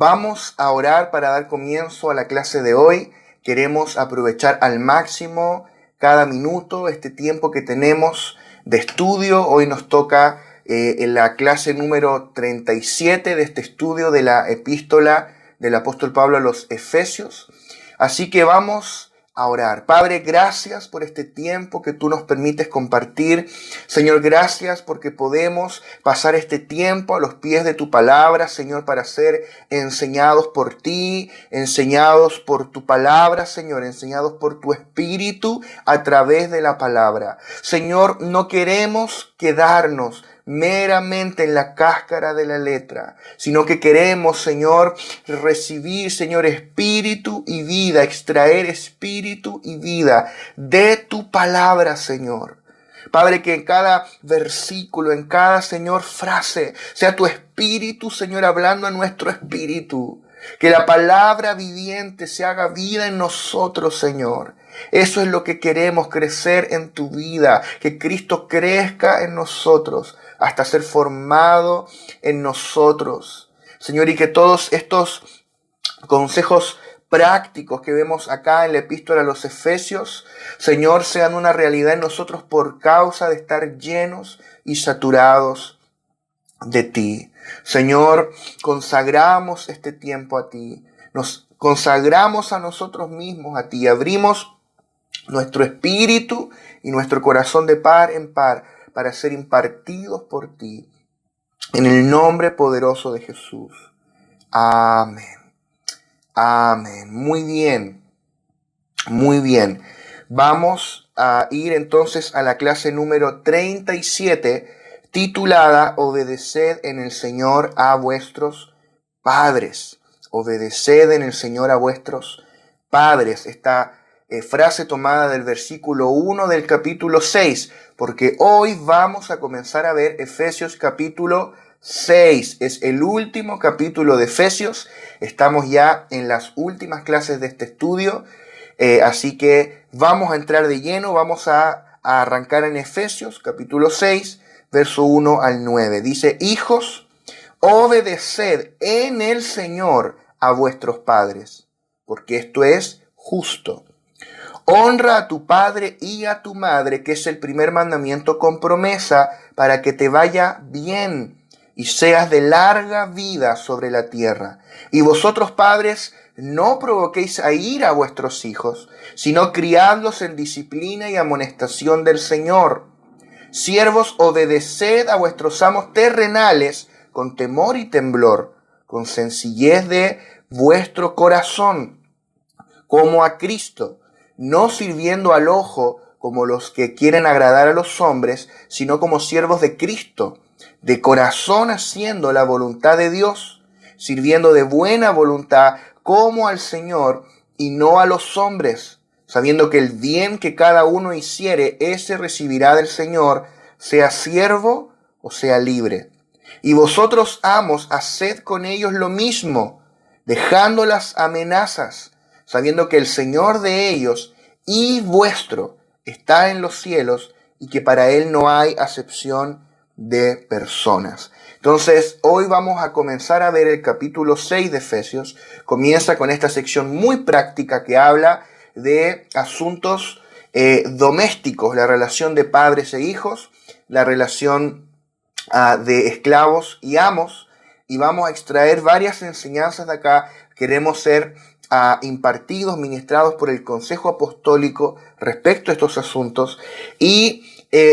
Vamos a orar para dar comienzo a la clase de hoy. Queremos aprovechar al máximo cada minuto, este tiempo que tenemos de estudio. Hoy nos toca en la clase número 37 de este estudio de la epístola del apóstol Pablo a los Efesios. Así que vamos a orar. Padre, gracias por este tiempo que tú nos permites compartir. Señor, gracias porque podemos pasar este tiempo a los pies de tu palabra, Señor, para ser enseñados por ti, enseñados por tu palabra, Señor, enseñados por tu espíritu a través de la palabra. Señor, no queremos quedarnos meramente en la cáscara de la letra, sino que queremos, Señor, recibir, Señor, espíritu y vida, extraer espíritu y vida de tu palabra, Señor. Padre, que en cada versículo, en cada, Señor, frase, sea tu espíritu, Señor, hablando a nuestro espíritu. Que la palabra viviente se haga vida en nosotros, Señor. Eso es lo que queremos, crecer en tu vida, que Cristo crezca en nosotros hasta ser formado en nosotros. Señor, y que todos estos consejos prácticos que vemos acá en la epístola a los Efesios, Señor, sean una realidad en nosotros por causa de estar llenos y saturados de ti. Señor, consagramos este tiempo a ti. Nos consagramos a nosotros mismos a ti. Abrimos nuestro espíritu y nuestro corazón de par en par para ser impartidos por ti. En el nombre poderoso de Jesús. Amén. Amén. Muy bien. Muy bien. Vamos a ir entonces a la clase número 37, titulada Obedeced en el Señor a vuestros padres. Obedeced en el Señor a vuestros padres. Esta frase tomada del versículo 1 del capítulo 6, porque hoy vamos a comenzar a ver Efesios capítulo 6. Es el último capítulo de Efesios. Estamos ya en las últimas clases de este estudio, así que vamos a entrar de lleno. Vamos a arrancar en Efesios capítulo 6, verso 1 al 9. Dice: Hijos, obedeced en el Señor a vuestros padres, porque esto es justo. Honra a tu padre y a tu madre, que es el primer mandamiento con promesa, para que te vaya bien y seas de larga vida sobre la tierra. Y vosotros, padres, no provoquéis a ira a vuestros hijos, sino criadlos en disciplina y amonestación del Señor. Siervos, obedeced a vuestros amos terrenales con temor y temblor, con sencillez de vuestro corazón, como a Cristo, no sirviendo al ojo como los que quieren agradar a los hombres, sino como siervos de Cristo, de corazón haciendo la voluntad de Dios, sirviendo de buena voluntad como al Señor y no a los hombres, sabiendo que el bien que cada uno hiciere, ese recibirá del Señor, sea siervo o sea libre. Y vosotros, amos, haced con ellos lo mismo, dejando las amenazas, sabiendo que el Señor de ellos y vuestro está en los cielos y que para Él no hay acepción de personas. Entonces, hoy vamos a comenzar a ver el capítulo 6 de Efesios. Comienza con esta sección muy práctica que habla de asuntos domésticos, la relación de padres e hijos, la relación de esclavos y amos, y vamos a extraer varias enseñanzas de acá. Queremos ser impartidos, ministrados por el Consejo Apostólico respecto a estos asuntos. Y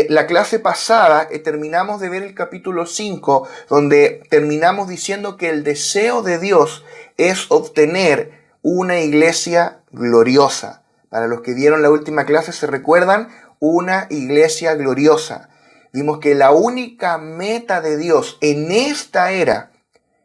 la clase pasada terminamos de ver el capítulo 5, donde terminamos diciendo que el deseo de Dios es obtener una iglesia gloriosa. Para los que vieron la última clase se recuerdan, una iglesia gloriosa. Vimos que la única meta de Dios en esta era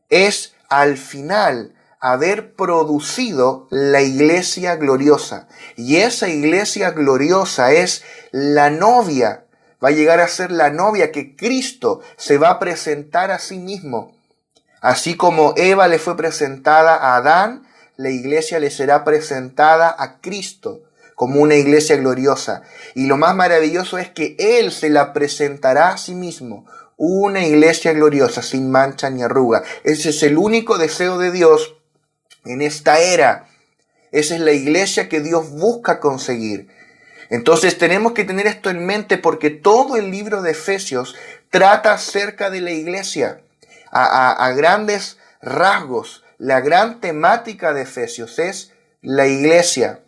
es al final haber producido la iglesia gloriosa. Y esa iglesia gloriosa es la novia. Va a llegar a ser la novia que Cristo se va a presentar a sí mismo. Así como Eva le fue presentada a Adán, la iglesia le será presentada a Cristo como una iglesia gloriosa. Y lo más maravilloso es que Él se la presentará a sí mismo una iglesia gloriosa, sin mancha ni arruga. Ese es el único deseo de Dios en esta era. Esa es la iglesia que Dios busca conseguir. Entonces tenemos que tener esto en mente porque todo el libro de Efesios trata acerca de la iglesia. A grandes rasgos, la gran temática de Efesios es la iglesia.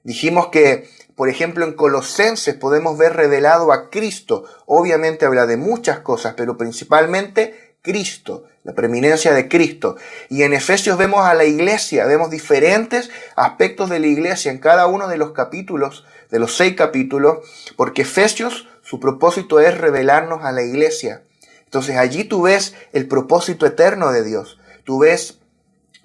Dijimos que, por ejemplo, en Colosenses podemos ver revelado a Cristo. Obviamente habla de muchas cosas, pero principalmente Cristo, la preeminencia de Cristo. Y en Efesios vemos a la iglesia, vemos diferentes aspectos de la iglesia en cada uno de los capítulos, de los 6 capítulos, porque Efesios, su propósito es revelarnos a la iglesia. Entonces allí tú ves el propósito eterno de Dios. Tú ves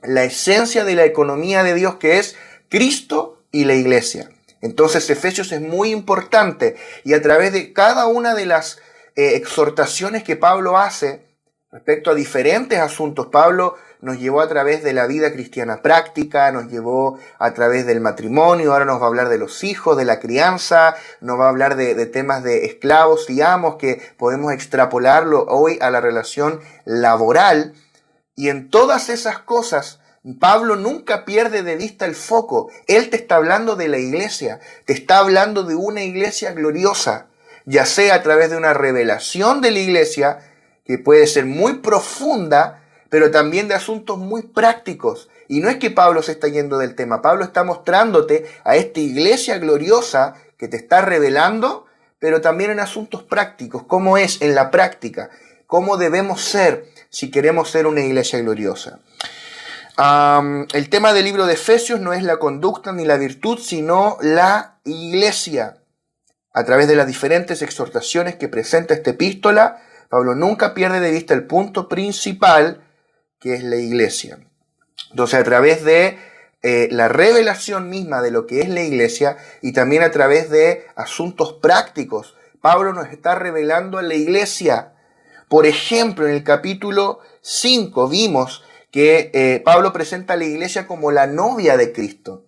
la esencia de la economía de Dios, que es Cristo y la iglesia. Entonces Efesios es muy importante, y a través de cada una de las exhortaciones que Pablo hace respecto a diferentes asuntos, Pablo nos llevó a través de la vida cristiana práctica, nos llevó a través del matrimonio, ahora nos va a hablar de los hijos, de la crianza, nos va a hablar de temas de esclavos y amos, que podemos extrapolarlo hoy a la relación laboral. Y en todas esas cosas, Pablo nunca pierde de vista el foco. Él te está hablando de la iglesia, te está hablando de una iglesia gloriosa, ya sea a través de una revelación de la iglesia, que puede ser muy profunda, pero también de asuntos muy prácticos. Y no es que Pablo se está yendo del tema, Pablo está mostrándote a esta iglesia gloriosa que te está revelando, pero también en asuntos prácticos, cómo es en la práctica, cómo debemos ser si queremos ser una iglesia gloriosa. El tema del libro de Efesios no es la conducta ni la virtud, sino la iglesia. A través de las diferentes exhortaciones que presenta esta epístola, Pablo nunca pierde de vista el punto principal, que es la iglesia. Entonces, a través de la revelación misma de lo que es la iglesia y también a través de asuntos prácticos, Pablo nos está revelando a la iglesia. Por ejemplo, en el capítulo 5 vimos que Pablo presenta a la iglesia como la novia de Cristo.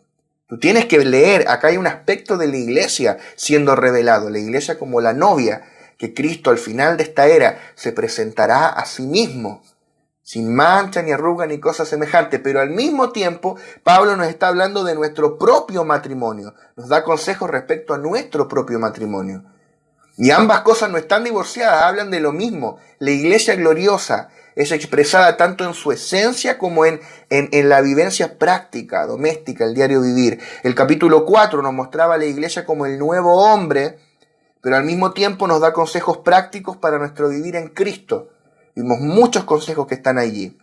Tú tienes que leer, acá hay un aspecto de la iglesia siendo revelado, la iglesia como la novia, que Cristo al final de esta era se presentará a sí mismo, sin mancha ni arruga ni cosa semejante, pero al mismo tiempo Pablo nos está hablando de nuestro propio matrimonio, nos da consejos respecto a nuestro propio matrimonio. Y ambas cosas no están divorciadas, hablan de lo mismo. La iglesia gloriosa es expresada tanto en su esencia como en la vivencia práctica, doméstica, el diario vivir. El capítulo 4 nos mostraba a la iglesia como el nuevo hombre, pero al mismo tiempo nos da consejos prácticos para nuestro vivir en Cristo. Vimos muchos consejos que están allí.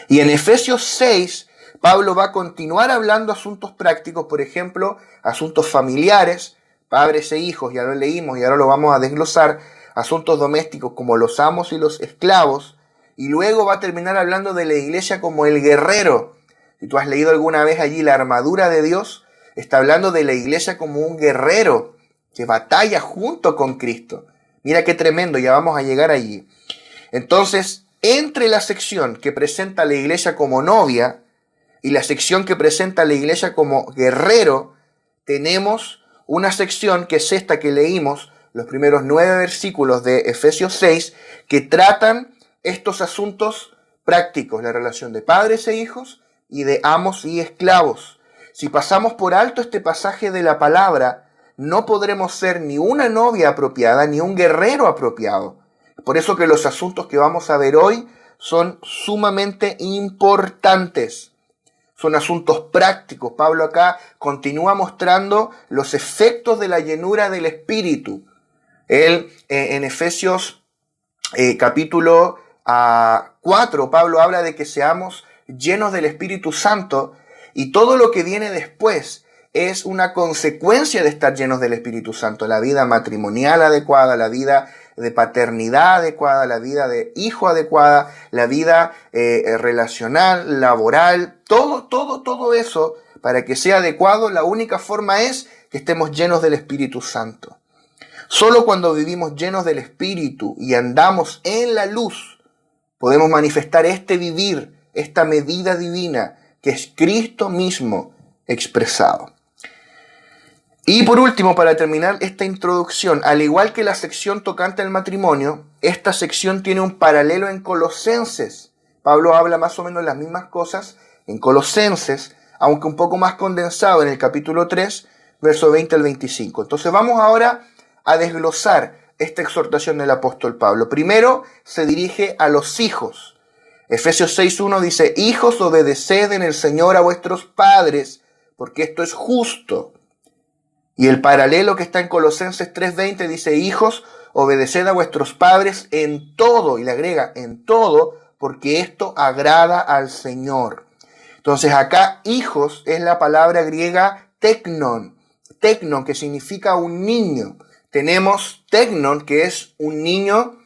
Y en Efesios 6, Pablo va a continuar hablando asuntos prácticos, por ejemplo, asuntos familiares, padres e hijos, ya lo leímos y ahora lo vamos a desglosar, asuntos domésticos como los amos y los esclavos, y luego va a terminar hablando de la iglesia como el guerrero. Si tú has leído alguna vez allí la armadura de Dios, está hablando de la iglesia como un guerrero que batalla junto con Cristo. Mira qué tremendo, ya vamos a llegar allí. Entonces, entre la sección que presenta a la iglesia como novia y la sección que presenta a la iglesia como guerrero, tenemos una sección que es esta que leímos, los primeros 9 versículos de Efesios 6, que tratan estos asuntos prácticos, la relación de padres e hijos y de amos y esclavos. Si pasamos por alto este pasaje de la palabra, no podremos ser ni una novia apropiada ni un guerrero apropiado. Por eso que los asuntos que vamos a ver hoy son sumamente importantes. Son asuntos prácticos. Pablo acá continúa mostrando los efectos de la llenura del Espíritu. Él en Efesios capítulo 4, Pablo habla de que seamos llenos del Espíritu Santo, y todo lo que viene después es una consecuencia de estar llenos del Espíritu Santo. La vida matrimonial adecuada, la vida de paternidad adecuada, la vida de hijo adecuada, la vida relacional, laboral, todo eso, para que sea adecuado, la única forma es que estemos llenos del Espíritu Santo. Solo cuando vivimos llenos del Espíritu y andamos en la luz, podemos manifestar este vivir, esta medida divina, que es Cristo mismo expresado. Y por último, para terminar esta introducción, al igual que la sección tocante al matrimonio, esta sección tiene un paralelo en Colosenses. Pablo habla más o menos las mismas cosas en Colosenses, aunque un poco más condensado en el capítulo 3, verso 20 al 25. Entonces vamos ahora a desglosar esta exhortación del apóstol Pablo. Primero se dirige a los hijos. Efesios 6:1 dice: hijos, obedeced en el Señor a vuestros padres, porque esto es justo. Y el paralelo que está en Colosenses 3:20 dice: hijos, obedeced a vuestros padres en todo, y le agrega en todo, porque esto agrada al Señor. Entonces acá hijos es la palabra griega teknon, que significa un niño. Tenemos teknon, que es un niño,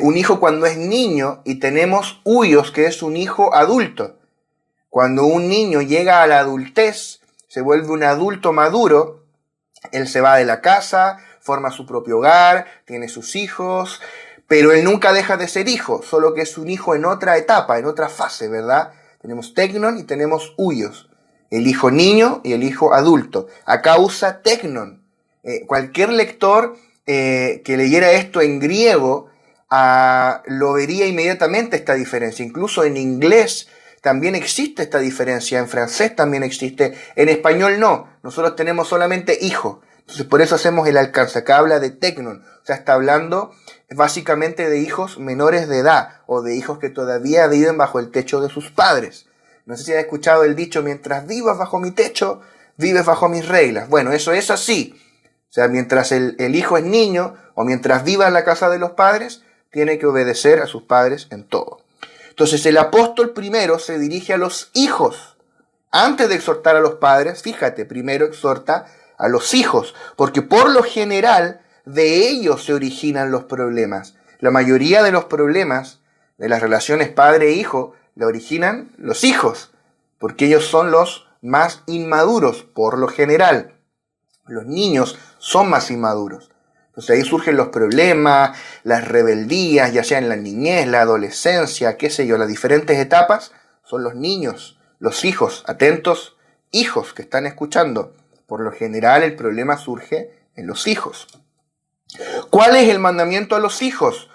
un hijo cuando es niño, y tenemos huios, que es un hijo adulto. Cuando un niño llega a la adultez, se vuelve un adulto maduro, él se va de la casa, forma su propio hogar, tiene sus hijos, pero él nunca deja de ser hijo, solo que es un hijo en otra etapa, en otra fase, ¿verdad? Tenemos teknon y tenemos huios, el hijo niño y el hijo adulto. Acá usa teknon. Cualquier lector que leyera esto en griego lo vería inmediatamente esta diferencia. Incluso en inglés también existe esta diferencia, en francés también existe, en español no. Nosotros tenemos solamente hijo. Entonces por eso hacemos el alcance. Acá habla de teknon. O sea, está hablando básicamente de hijos menores de edad o de hijos que todavía viven bajo el techo de sus padres. No sé si has escuchado el dicho: mientras vivas bajo mi techo, vives bajo mis reglas. Bueno, eso es así. O sea, mientras el hijo es niño o mientras viva en la casa de los padres, tiene que obedecer a sus padres en todo. Entonces el apóstol primero se dirige a los hijos. Antes de exhortar a los padres, fíjate, primero exhorta a los hijos, porque por lo general de ellos se originan los problemas. La mayoría de los problemas de las relaciones padre-hijo la originan los hijos, porque ellos son los más inmaduros, por lo general. Los niños son más inmaduros. Entonces ahí surgen los problemas, las rebeldías, ya sea en la niñez, la adolescencia, qué sé yo, las diferentes etapas. Son los niños, los hijos, atentos, hijos que están escuchando. Por lo general el problema surge en los hijos. ¿Cuál es el mandamiento a los hijos?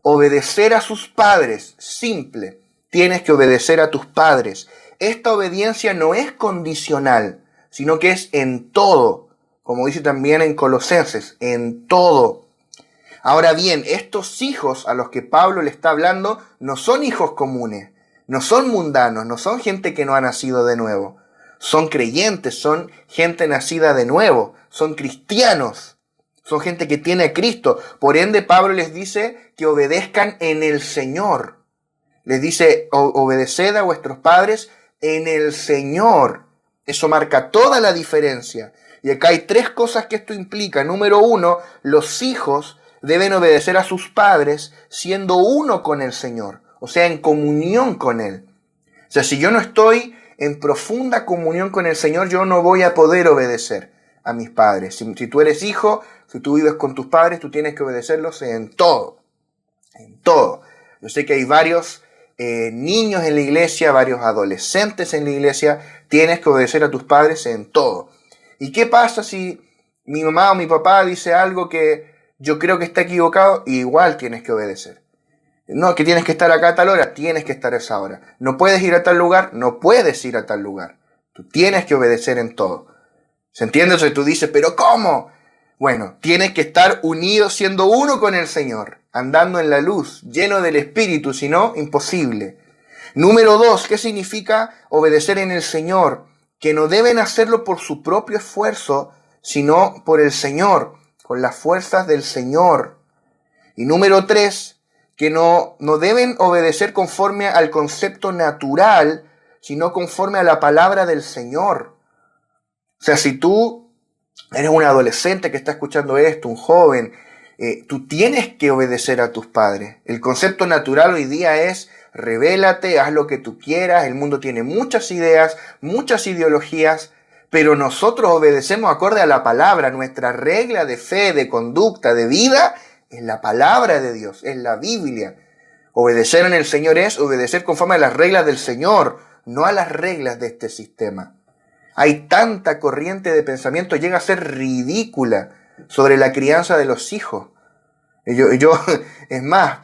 Obedecer a sus padres. Simple. Tienes que obedecer a tus padres. Esta obediencia no es condicional, sino que es en todo. Como dice también en Colosenses, en todo. Ahora bien, estos hijos a los que Pablo le está hablando no son hijos comunes, no son mundanos, no son gente que no ha nacido de nuevo. Son creyentes, son gente nacida de nuevo, son cristianos, son gente que tiene a Cristo. Por ende, Pablo les dice que obedezcan en el Señor. Les dice: obedeced a vuestros padres en el Señor. Eso marca toda la diferencia. Y acá hay tres cosas que esto implica. Número uno, los hijos deben obedecer a sus padres siendo uno con el Señor, o sea, en comunión con Él. O sea, si yo no estoy en profunda comunión con el Señor, yo no voy a poder obedecer a mis padres. Si tú eres hijo, si tú vives con tus padres, tú tienes que obedecerlos en todo. En todo. Yo sé que hay varios niños en la iglesia, varios adolescentes en la iglesia. Tienes que obedecer a tus padres en todo. ¿Y qué pasa si mi mamá o mi papá dice algo que yo creo que está equivocado? Igual tienes que obedecer. No, que tienes que estar acá a tal hora, tienes que estar a esa hora. No puedes ir a tal lugar, no puedes ir a tal lugar. Tú tienes que obedecer en todo. ¿Se entiende? Entonces tú dices: ¿pero cómo? Bueno, tienes que estar unido siendo uno con el Señor, andando en la luz, lleno del Espíritu, si no, imposible. Número 2, ¿qué significa obedecer en el Señor? Que no deben hacerlo por su propio esfuerzo, sino por el Señor, con las fuerzas del Señor. Y número 3, que no deben obedecer conforme al concepto natural, sino conforme a la palabra del Señor. O sea, si tú eres un adolescente que está escuchando esto, un joven, tú tienes que obedecer a tus padres. El concepto natural hoy día es: rebélate, haz lo que tú quieras. El mundo tiene muchas ideas, muchas ideologías, pero nosotros obedecemos acorde a la palabra. Nuestra regla de fe, de conducta, de vida es la palabra de Dios, es la Biblia. Obedecer en el Señor es obedecer conforme a las reglas del Señor, no a las reglas de este sistema. Hay tanta corriente de pensamiento, llega a ser ridícula sobre la crianza de los hijos. Yo es más,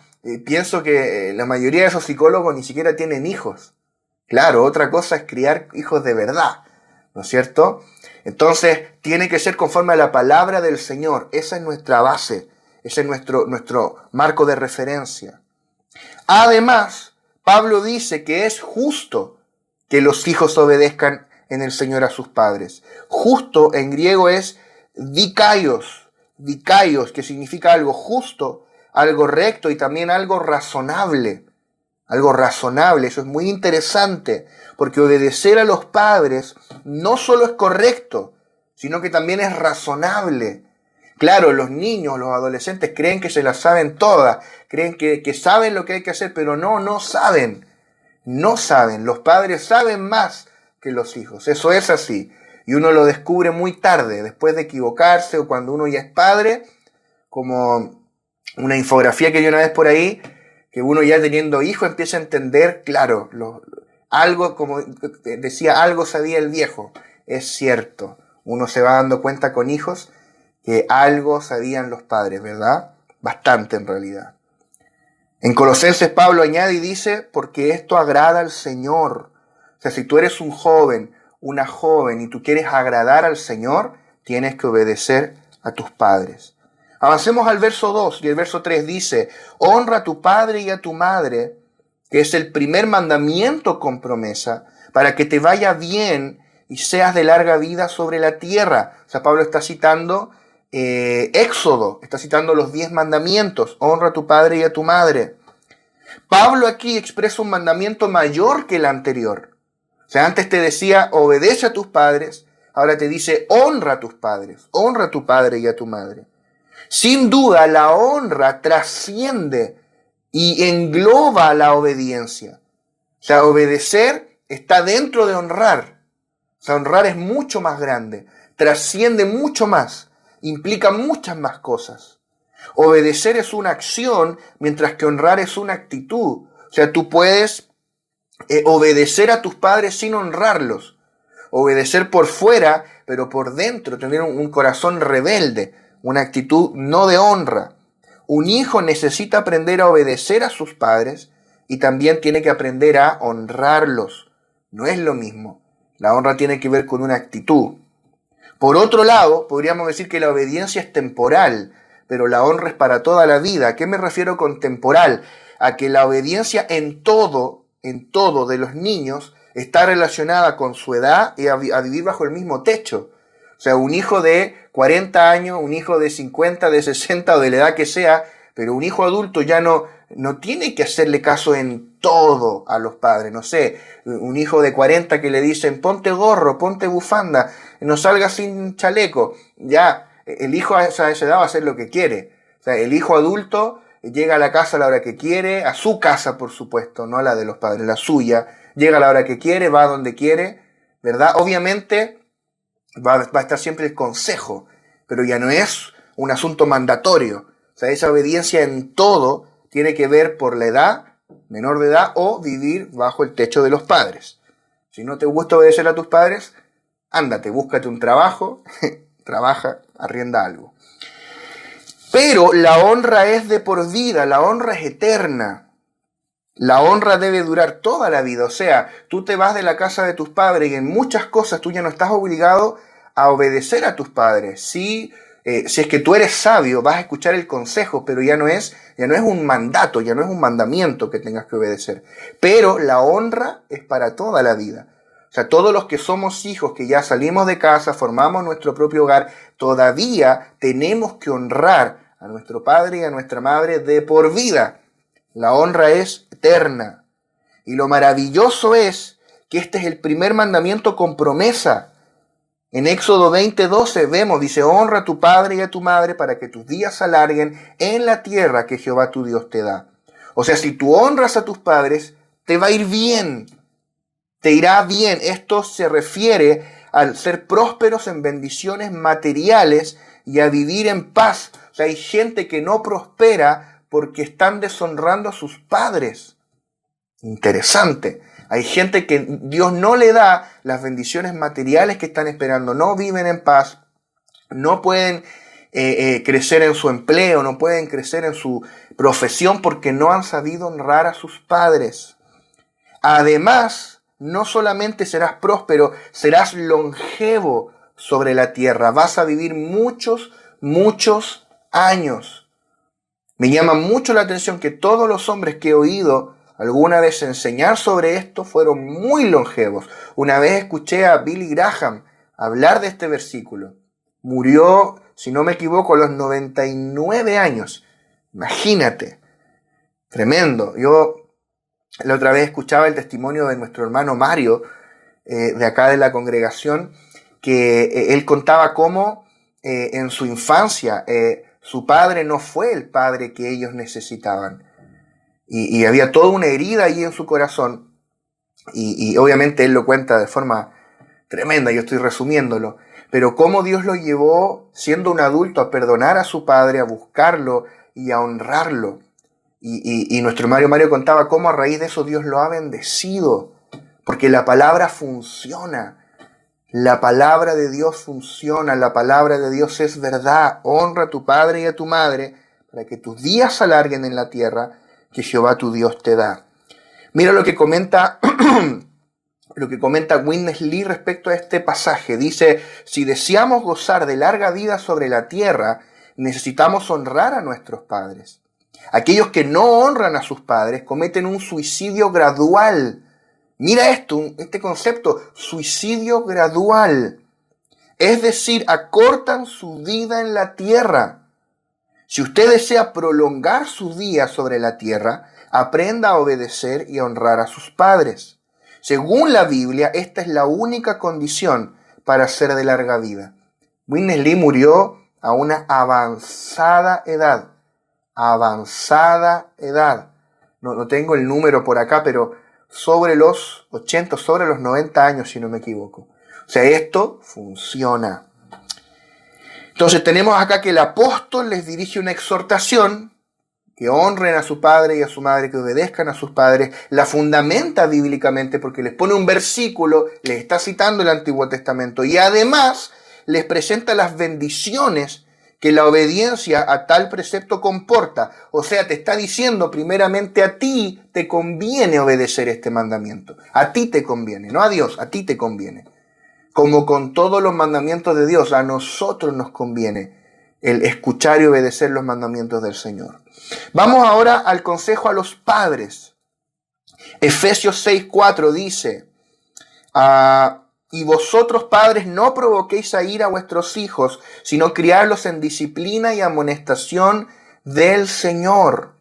pienso que la mayoría de esos psicólogos ni siquiera tienen hijos. Claro, otra cosa es criar hijos de verdad, ¿no es cierto? Entonces, tiene que ser conforme a la palabra del Señor. Esa es nuestra base, ese es nuestro marco de referencia. Además, Pablo dice que es justo que los hijos obedezcan en el Señor a sus padres. Justo en griego es dikaios, que significa algo justo, algo recto y también algo razonable. Algo razonable, eso es muy interesante, porque obedecer a los padres no solo es correcto, sino que también es razonable. Claro, los niños, los adolescentes creen que se las saben todas, creen que saben lo que hay que hacer, pero no saben. No saben, los padres saben más que los hijos, eso es así. Y uno lo descubre muy tarde, después de equivocarse o cuando uno ya es padre, como una infografía que vi una vez por ahí, que uno ya teniendo hijos empieza a entender, claro, algo, como decía, algo sabía el viejo. Es cierto, uno se va dando cuenta con hijos que algo sabían los padres, ¿verdad? Bastante en realidad. En Colosenses Pablo añade y dice, porque esto agrada al Señor. O sea, si tú eres un joven, una joven y tú quieres agradar al Señor, tienes que obedecer a tus padres. Avancemos al verso 2 y el verso 3 dice, honra a tu padre y a tu madre, que es el primer mandamiento con promesa, para que te vaya bien y seas de larga vida sobre la tierra. O sea, Pablo está citando Éxodo, está citando los 10 mandamientos, honra a tu padre y a tu madre. Pablo aquí expresa un mandamiento mayor que el anterior. O sea, antes te decía, obedece a tus padres, ahora te dice, honra a tus padres, honra a tu padre y a tu madre. Sin duda, la honra trasciende y engloba la obediencia. O sea, obedecer está dentro de honrar. O sea, honrar es mucho más grande, trasciende mucho más, implica muchas más cosas. Obedecer es una acción, mientras que honrar es una actitud. O sea, tú puedes obedecer a tus padres sin honrarlos. Obedecer por fuera, pero por dentro, tener un corazón rebelde. Una actitud no de honra. Un hijo necesita aprender a obedecer a sus padres y también tiene que aprender a honrarlos. No es lo mismo. La honra tiene que ver con una actitud. Por otro lado, podríamos decir que la obediencia es temporal, pero la honra es para toda la vida. ¿A qué me refiero con temporal? A que la obediencia en todo de los niños está relacionada con su edad y a vivir bajo el mismo techo. O sea, un hijo de 40 años, un hijo de 50, de 60 o de la edad que sea, pero un hijo adulto ya no tiene que hacerle caso en todo a los padres. No sé, un hijo de 40 que le dicen ponte gorro, ponte bufanda, no salgas sin chaleco. Ya, el hijo a esa edad va a hacer lo que quiere. O sea, el hijo adulto llega a la casa a la hora que quiere, a su casa por supuesto, no a la de los padres, la suya. Llega a la hora que quiere, va a donde quiere, ¿verdad? Obviamente va a estar siempre el consejo, pero ya no es un asunto mandatorio. O sea, esa obediencia en todo tiene que ver por la edad, menor de edad, o vivir bajo el techo de los padres. Si no te gusta obedecer a tus padres, ándate, búscate un trabajo, trabaja, arrienda algo. Pero la honra es de por vida, la honra es eterna. La honra debe durar toda la vida. O sea, tú te vas de la casa de tus padres y en muchas cosas tú ya no estás obligado a obedecer a tus padres. Si es que tú eres sabio, vas a escuchar el consejo, pero ya no es un mandato, ya no es un mandamiento que tengas que obedecer. Pero la honra es para toda la vida. O sea, todos los que somos hijos, que ya salimos de casa, formamos nuestro propio hogar, todavía tenemos que honrar a nuestro padre y a nuestra madre de por vida. La honra es eterna. Y lo maravilloso es que este es el primer mandamiento con promesa. En Éxodo 20:12 vemos, dice, honra a tu padre y a tu madre para que tus días se alarguen en la tierra que Jehová tu Dios te da. O sea, si tú honras a tus padres, te va a ir bien. Te irá bien. Esto se refiere al ser prósperos en bendiciones materiales y a vivir en paz. O sea, hay gente que no prospera porque están deshonrando a sus padres. Interesante. Hay gente que Dios no le da las bendiciones materiales que están esperando, no viven en paz, no pueden crecer en su empleo, no pueden crecer en su profesión porque no han sabido honrar a sus padres. Además, no solamente serás próspero, serás longevo sobre la tierra. Vas a vivir muchos, muchos años. Me llama mucho la atención que todos los hombres que he oído alguna vez enseñar sobre esto fueron muy longevos. Una vez escuché a Billy Graham hablar de este versículo. Murió, si no me equivoco, a los 99 años. Imagínate. Tremendo. Yo la otra vez escuchaba el testimonio de nuestro hermano Mario, de acá de la congregación, que él contaba cómo en su infancia su padre no fue el padre que ellos necesitaban. Y había toda una herida ahí en su corazón. Y obviamente él lo cuenta de forma tremenda, yo estoy resumiéndolo. Pero cómo Dios lo llevó, siendo un adulto, a perdonar a su padre, a buscarlo y a honrarlo. Y nuestro Mario contaba cómo a raíz de eso Dios lo ha bendecido. Porque la palabra funciona. La palabra de Dios funciona. La palabra de Dios es verdad. Honra a tu padre y a tu madre para que tus días se alarguen en la tierra que Jehová tu Dios te da. Mira lo que comenta Witness Lee respecto a este pasaje. Dice, si deseamos gozar de larga vida sobre la tierra, necesitamos honrar a nuestros padres. Aquellos que no honran a sus padres cometen un suicidio gradual. Mira este concepto, suicidio gradual. Es decir, acortan su vida en la tierra. Si usted desea prolongar sus días sobre la tierra, aprenda a obedecer y a honrar a sus padres. Según la Biblia, esta es la única condición para ser de larga vida. Witness Lee murió a una avanzada edad. Avanzada edad. No tengo el número por acá, pero sobre los 80, sobre los 90 años, si no me equivoco. O sea, esto funciona. Entonces tenemos acá que el apóstol les dirige una exhortación, que honren a su padre y a su madre, que obedezcan a sus padres, la fundamenta bíblicamente porque les pone un versículo, les está citando el Antiguo Testamento y además les presenta las bendiciones que la obediencia a tal precepto comporta. O sea, te está diciendo primeramente a ti te conviene obedecer este mandamiento. A ti te conviene, no a Dios, a ti te conviene. Como con todos los mandamientos de Dios, a nosotros nos conviene el escuchar y obedecer los mandamientos del Señor. Vamos ahora al consejo a los padres. Efesios 6:4 dice, y vosotros padres no provoquéis a ira a vuestros hijos, sino criarlos en disciplina y amonestación del Señor.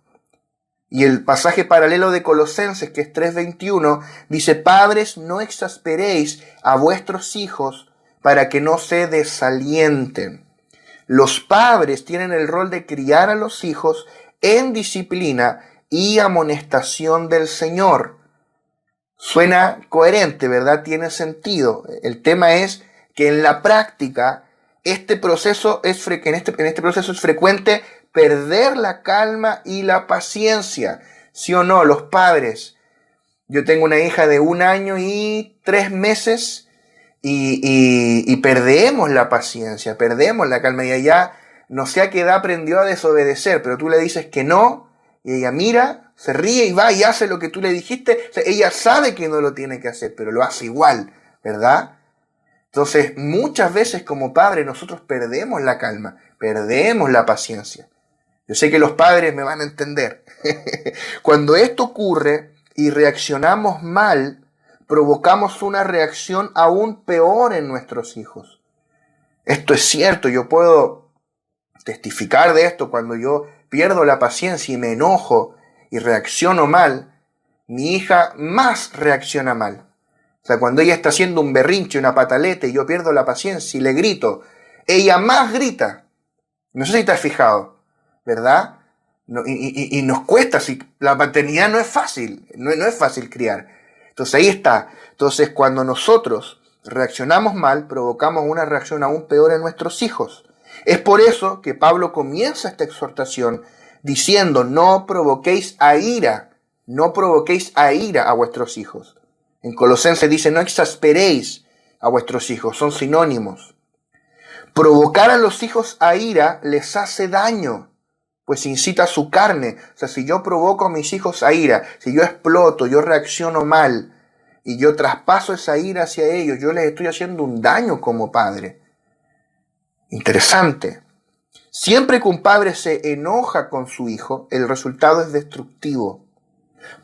Y el pasaje paralelo de Colosenses, que es 3:21, dice, padres, no exasperéis a vuestros hijos para que no se desalienten. Los padres tienen el rol de criar a los hijos en disciplina y amonestación del Señor. Suena coherente, ¿verdad? Tiene sentido. El tema es que en la práctica, en este proceso es frecuente perder la calma y la paciencia. ¿Sí o no? Los padres. Yo tengo una hija de 1 año y 3 meses y perdemos la paciencia, perdemos la calma. Y ella no sé a qué edad aprendió a desobedecer, pero tú le dices que no y ella mira, se ríe y va y hace lo que tú le dijiste. O sea, ella sabe que no lo tiene que hacer, pero lo hace igual, ¿verdad? Entonces, muchas veces como padres nosotros perdemos la calma, perdemos la paciencia. Yo sé que los padres me van a entender. Cuando esto ocurre y reaccionamos mal, provocamos una reacción aún peor en nuestros hijos. Esto es cierto, yo puedo testificar de esto. Cuando yo pierdo la paciencia y me enojo y reacciono mal, mi hija más reacciona mal. O sea, cuando ella está haciendo un berrinche, una pataleta y yo pierdo la paciencia y le grito, ella más grita. No sé si te has fijado, ¿verdad? Y nos cuesta, si la paternidad no es fácil, no es fácil criar. Entonces ahí está. Entonces cuando nosotros reaccionamos mal, provocamos una reacción aún peor en nuestros hijos. Es por eso que Pablo comienza esta exhortación diciendo, no provoquéis a ira a vuestros hijos. En Colosenses dice, no exasperéis a vuestros hijos, son sinónimos. Provocar a los hijos a ira les hace daño, pues incita su carne. O sea, si yo provoco a mis hijos a ira, si yo exploto, yo reacciono mal y yo traspaso esa ira hacia ellos, yo les estoy haciendo un daño como padre. Interesante. Siempre que un padre se enoja con su hijo, el resultado es destructivo.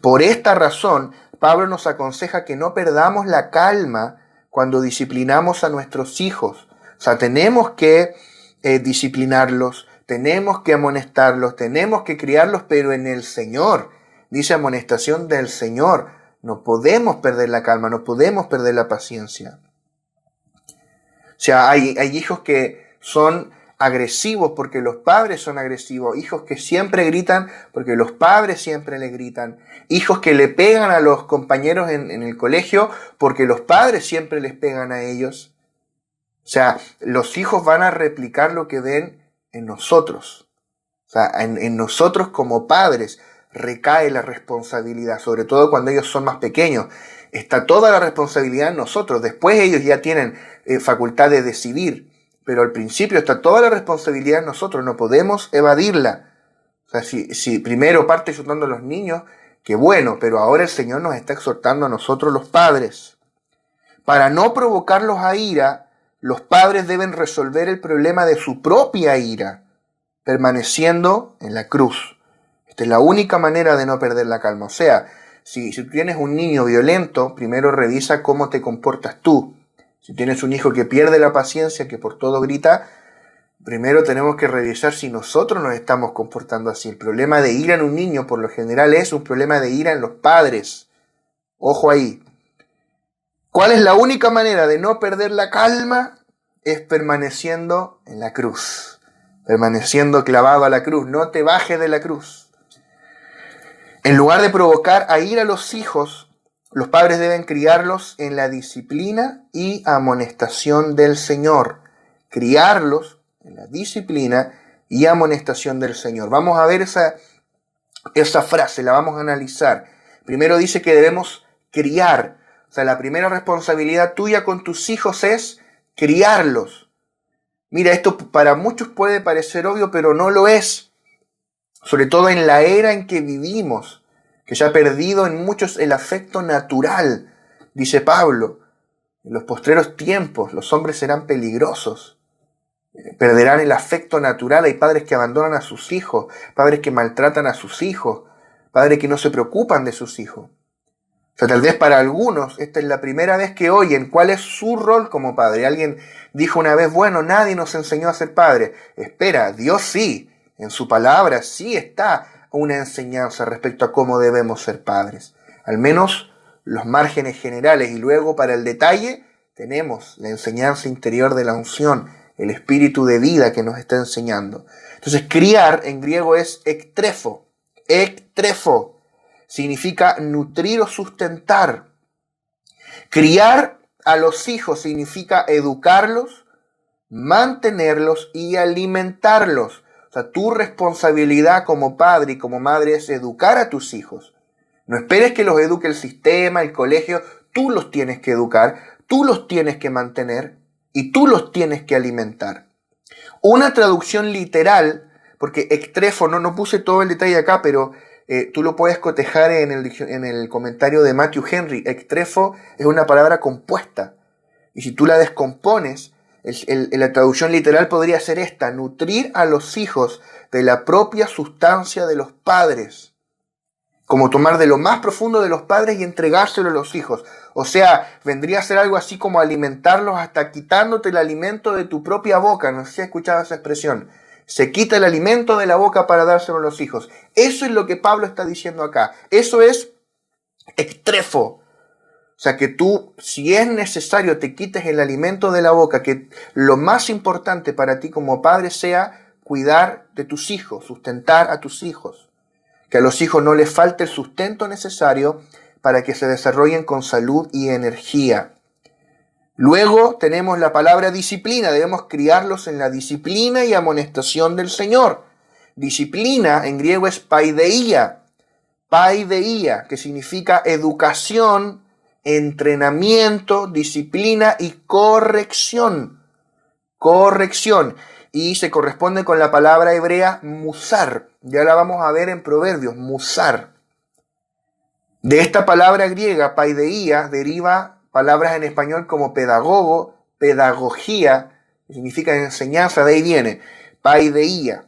Por esta razón, Pablo nos aconseja que no perdamos la calma cuando disciplinamos a nuestros hijos. O sea, tenemos que disciplinarlos, tenemos que amonestarlos, tenemos que criarlos, pero en el Señor. Dice amonestación del Señor. No podemos perder la calma, no podemos perder la paciencia. O sea, hay hijos que son agresivos porque los padres son agresivos, hijos que siempre gritan porque los padres siempre le gritan, hijos que le pegan a los compañeros en el colegio porque los padres siempre les pegan a ellos. O sea, los hijos van a replicar lo que ven en nosotros. O sea, en nosotros como padres recae la responsabilidad, sobre todo cuando ellos son más pequeños. Está toda la responsabilidad en nosotros. Después ellos ya tienen facultad de decidir. Pero al principio está toda la responsabilidad en nosotros, no podemos evadirla. O sea, si primero parte exhortando a los niños, qué bueno, pero ahora el Señor nos está exhortando a nosotros los padres. Para no provocarlos a ira, los padres deben resolver el problema de su propia ira, permaneciendo en la cruz. Esta es la única manera de no perder la calma. O sea, si tienes un niño violento, primero revisa cómo te comportas tú. Si tienes un hijo que pierde la paciencia, que por todo grita, primero tenemos que revisar si nosotros nos estamos comportando así. El problema de ira en un niño, por lo general, es un problema de ira en los padres. Ojo ahí. ¿Cuál es la única manera de no perder la calma? Es permaneciendo en la cruz. Permaneciendo clavado a la cruz. No te bajes de la cruz. En lugar de provocar a ira a los hijos, los padres deben criarlos en la disciplina y amonestación del Señor. Criarlos en la disciplina y amonestación del Señor. Vamos a ver esa frase, la vamos a analizar. Primero dice que debemos criar. O sea, la primera responsabilidad tuya con tus hijos es criarlos. Mira, esto para muchos puede parecer obvio, pero no lo es. Sobre todo en la era en que vivimos, que ya ha perdido en muchos el afecto natural, dice Pablo. En los postreros tiempos los hombres serán peligrosos, perderán el afecto natural. Hay padres que abandonan a sus hijos, padres que maltratan a sus hijos, padres que no se preocupan de sus hijos. O sea, tal vez para algunos esta es la primera vez que oyen cuál es su rol como padre. Alguien dijo una vez, bueno, nadie nos enseñó a ser padre. Espera, Dios sí, en su palabra sí está una enseñanza respecto a cómo debemos ser padres. Al menos los márgenes generales, y luego para el detalle tenemos la enseñanza interior de la unción, el espíritu de vida que nos está enseñando. Entonces, criar en griego es ektrefo. Ektrefo significa nutrir o sustentar. Criar a los hijos significa educarlos, mantenerlos y alimentarlos. O sea, tu responsabilidad como padre y como madre es educar a tus hijos. No esperes que los eduque el sistema, el colegio. Tú los tienes que educar, tú los tienes que mantener y tú los tienes que alimentar. Una traducción literal, porque ektrefo, no puse todo el detalle acá, pero tú lo puedes cotejar en el comentario de Matthew Henry. Ektrefo es una palabra compuesta. Y si tú la descompones, la traducción literal podría ser esta: nutrir a los hijos de la propia sustancia de los padres. Como tomar de lo más profundo de los padres y entregárselo a los hijos. O sea, vendría a ser algo así como alimentarlos hasta quitándote el alimento de tu propia boca. No sé si has escuchado esa expresión. Se quita el alimento de la boca para dárselo a los hijos. Eso es lo que Pablo está diciendo acá. Eso es ektrefo. O sea, que tú, si es necesario, te quites el alimento de la boca, que lo más importante para ti como padre sea cuidar de tus hijos, sustentar a tus hijos. Que a los hijos no les falte el sustento necesario para que se desarrollen con salud y energía. Luego tenemos la palabra disciplina. Debemos criarlos en la disciplina y amonestación del Señor. Disciplina en griego es paideia. Paideia, que significa educación entrenamiento, disciplina y corrección. Corrección. Y se corresponde con la palabra hebrea musar. Ya la vamos a ver en Proverbios, musar. De esta palabra griega, paideia, deriva palabras en español como pedagogo, pedagogía, que significa enseñanza, de ahí viene. Paideia,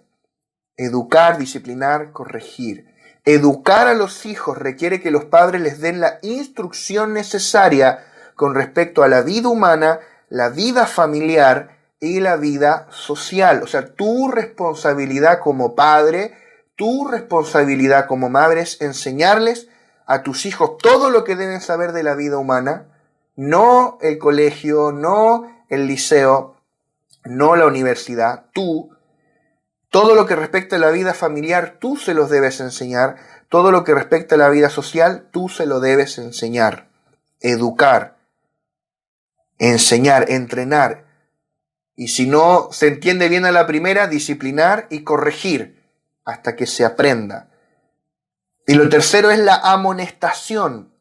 educar, disciplinar, corregir. Educar a los hijos requiere que los padres les den la instrucción necesaria con respecto a la vida humana, la vida familiar y la vida social. O sea, tu responsabilidad como padre, tu responsabilidad como madre es enseñarles a tus hijos todo lo que deben saber de la vida humana, no el colegio, no el liceo, no la universidad, tú. Todo lo que respecta a la vida familiar, tú se los debes enseñar. Todo lo que respecta a la vida social, tú se lo debes enseñar. Educar, enseñar, entrenar. Y si no se entiende bien a la primera, disciplinar y corregir hasta que se aprenda. Y lo tercero es la amonestación.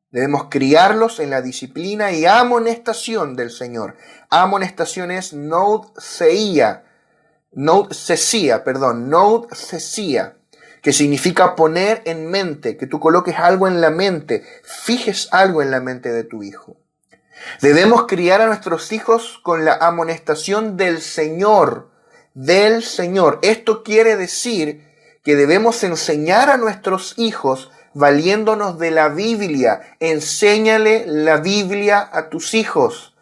Debemos criarlos en la disciplina y amonestación del Señor. Amonestación es nouseia, que significa poner en mente, que tú coloques algo en la mente, fijes algo en la mente de tu hijo. Debemos criar a nuestros hijos con la amonestación del Señor, del Señor. Esto quiere decir que debemos enseñar a nuestros hijos valiéndonos de la Biblia. Enséñale la Biblia a tus hijos.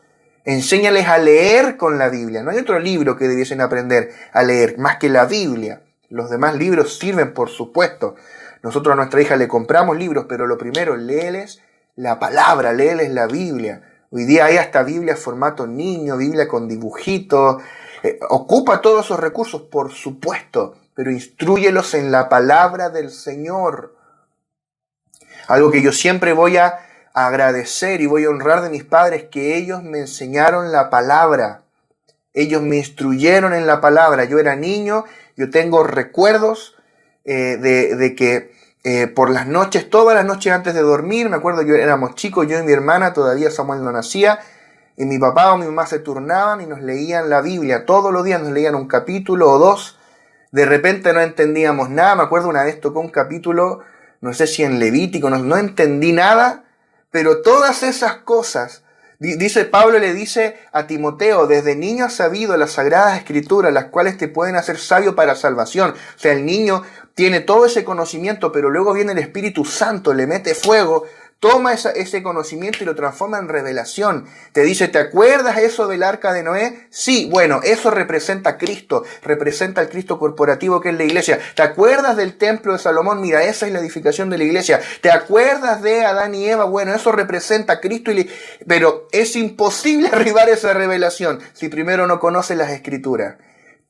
Enséñales a leer con la Biblia. No hay otro libro que debiesen aprender a leer más que la Biblia. Los demás libros sirven, por supuesto. Nosotros a nuestra hija le compramos libros, pero lo primero, léeles la palabra, léeles la Biblia. Hoy día hay hasta Biblia formato niño, Biblia con dibujitos. Ocupa todos esos recursos, por supuesto, pero instrúyelos en la palabra del Señor. Algo que yo siempre voy a agradecer y voy a honrar de mis padres, que ellos me enseñaron la palabra. Ellos me instruyeron en la palabra. Yo era niño, yo tengo recuerdos de que por las noches, todas las noches antes de dormir, me acuerdo que éramos chicos, yo y mi hermana, todavía Samuel no nacía, y mi papá o mi mamá se turnaban y nos leían la Biblia. Todos los días nos leían un capítulo o dos. De repente no entendíamos nada. Me acuerdo una vez tocó un capítulo, no sé si en Levítico, no entendí nada, pero todas esas cosas, dice Pablo, le dice a Timoteo, desde niño has sabido las sagradas escrituras, las cuales te pueden hacer sabio para salvación. O sea, el niño tiene todo ese conocimiento, pero luego viene el Espíritu Santo, le mete fuego, toma ese conocimiento y lo transforma en revelación. Te dice, ¿te acuerdas eso del arca de Noé? Sí, bueno, eso representa a Cristo, representa al Cristo corporativo que es la iglesia. ¿Te acuerdas del templo de Salomón? Mira, esa es la edificación de la iglesia. ¿Te acuerdas de Adán y Eva? Bueno, eso representa a Cristo. Pero es imposible arribar a esa revelación si primero no conoces las Escrituras.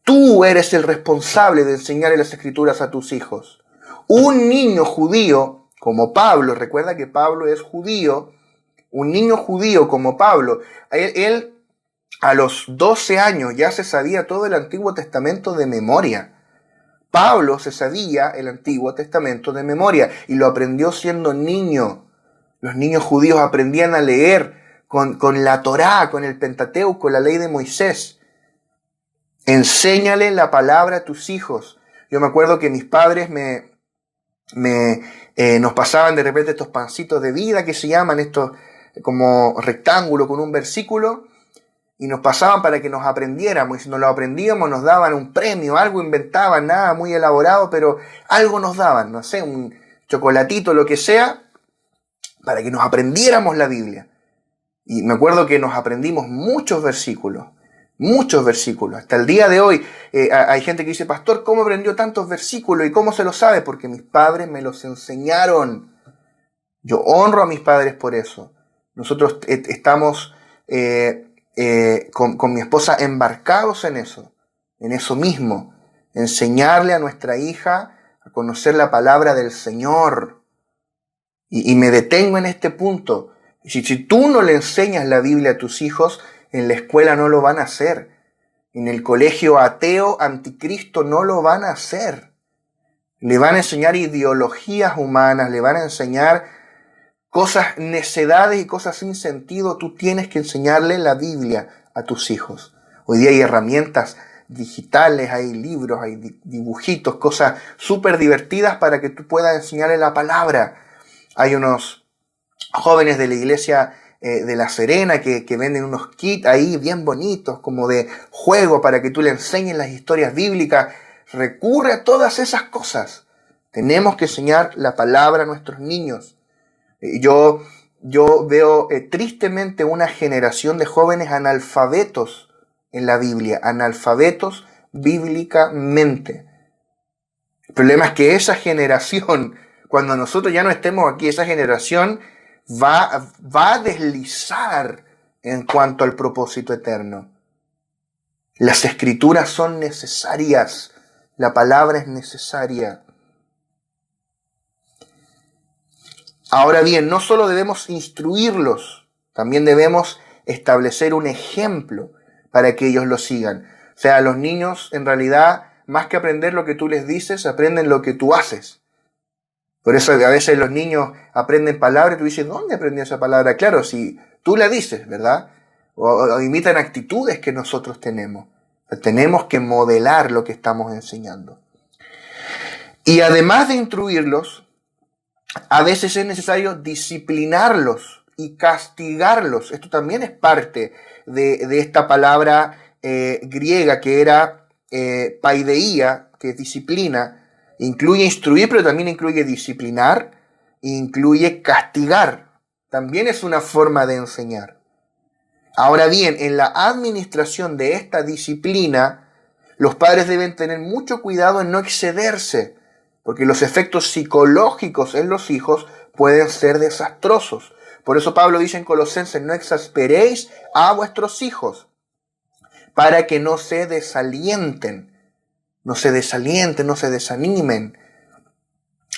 Tú eres el responsable de enseñarle las Escrituras a tus hijos. Un niño judío como Pablo, recuerda que Pablo es judío, un niño judío como Pablo, él a los 12 años ya se sabía todo el Antiguo Testamento de memoria. Pablo se sabía el Antiguo Testamento de memoria y lo aprendió siendo niño. Los niños judíos aprendían a leer con la Torá, con el Pentateuco, la ley de Moisés. Enséñale la palabra a tus hijos. Yo me acuerdo que mis padres nos pasaban de repente estos pancitos de vida que se llaman, estos como rectángulo con un versículo, y nos pasaban para que nos aprendiéramos, y si nos lo aprendíamos nos daban un premio, algo inventaban, nada muy elaborado, pero algo nos daban, no sé, un chocolatito, lo que sea, para que nos aprendiéramos la Biblia. Y me acuerdo que nos aprendimos muchos versículos. Hasta el día de hoy hay gente que dice, pastor, ¿cómo aprendió tantos versículos y cómo se lo sabe? Porque mis padres me los enseñaron. Yo honro a mis padres por eso. Nosotros estamos con mi esposa embarcados en eso mismo. Enseñarle a nuestra hija a conocer la palabra del Señor. Y me detengo en este punto. Si tú no le enseñas la Biblia a tus hijos, en la escuela no lo van a hacer. En el colegio ateo, anticristo, no lo van a hacer. Le van a enseñar ideologías humanas, le van a enseñar cosas, necedades y cosas sin sentido, tú tienes que enseñarle la Biblia a tus hijos. Hoy día hay herramientas digitales, hay libros, hay dibujitos, cosas súper divertidas para que tú puedas enseñarle la palabra. Hay unos jóvenes de la iglesia de La Serena que venden unos kits ahí bien bonitos, como de juego, para que tú le enseñes las historias bíblicas. Recurre a todas esas cosas. Tenemos que enseñar la palabra a nuestros niños. Yo veo tristemente una generación de jóvenes analfabetos en la Biblia, analfabetos bíblicamente. El problema es que esa generación, cuando nosotros ya no estemos aquí, esa generación va a deslizar en cuanto al propósito eterno. Las escrituras son necesarias, la palabra es necesaria. Ahora bien, no solo debemos instruirlos, también debemos establecer un ejemplo para que ellos lo sigan. O sea, los niños en realidad, más que aprender lo que tú les dices, aprenden lo que tú haces. Por eso a veces los niños aprenden palabras y tú dices, ¿dónde aprendió esa palabra? Claro, si tú la dices, ¿verdad? O imitan actitudes que nosotros tenemos. Tenemos que modelar lo que estamos enseñando. Y además de instruirlos, a veces es necesario disciplinarlos y castigarlos. Esto también es parte de esta palabra griega que era paideia, que es disciplina. Incluye instruir, pero también incluye disciplinar, incluye castigar. También es una forma de enseñar. Ahora bien, en la administración de esta disciplina, los padres deben tener mucho cuidado en no excederse, porque los efectos psicológicos en los hijos pueden ser desastrosos. Por eso Pablo dice en Colosenses, no exasperéis a vuestros hijos, para que no se desalienten, no se desanimen.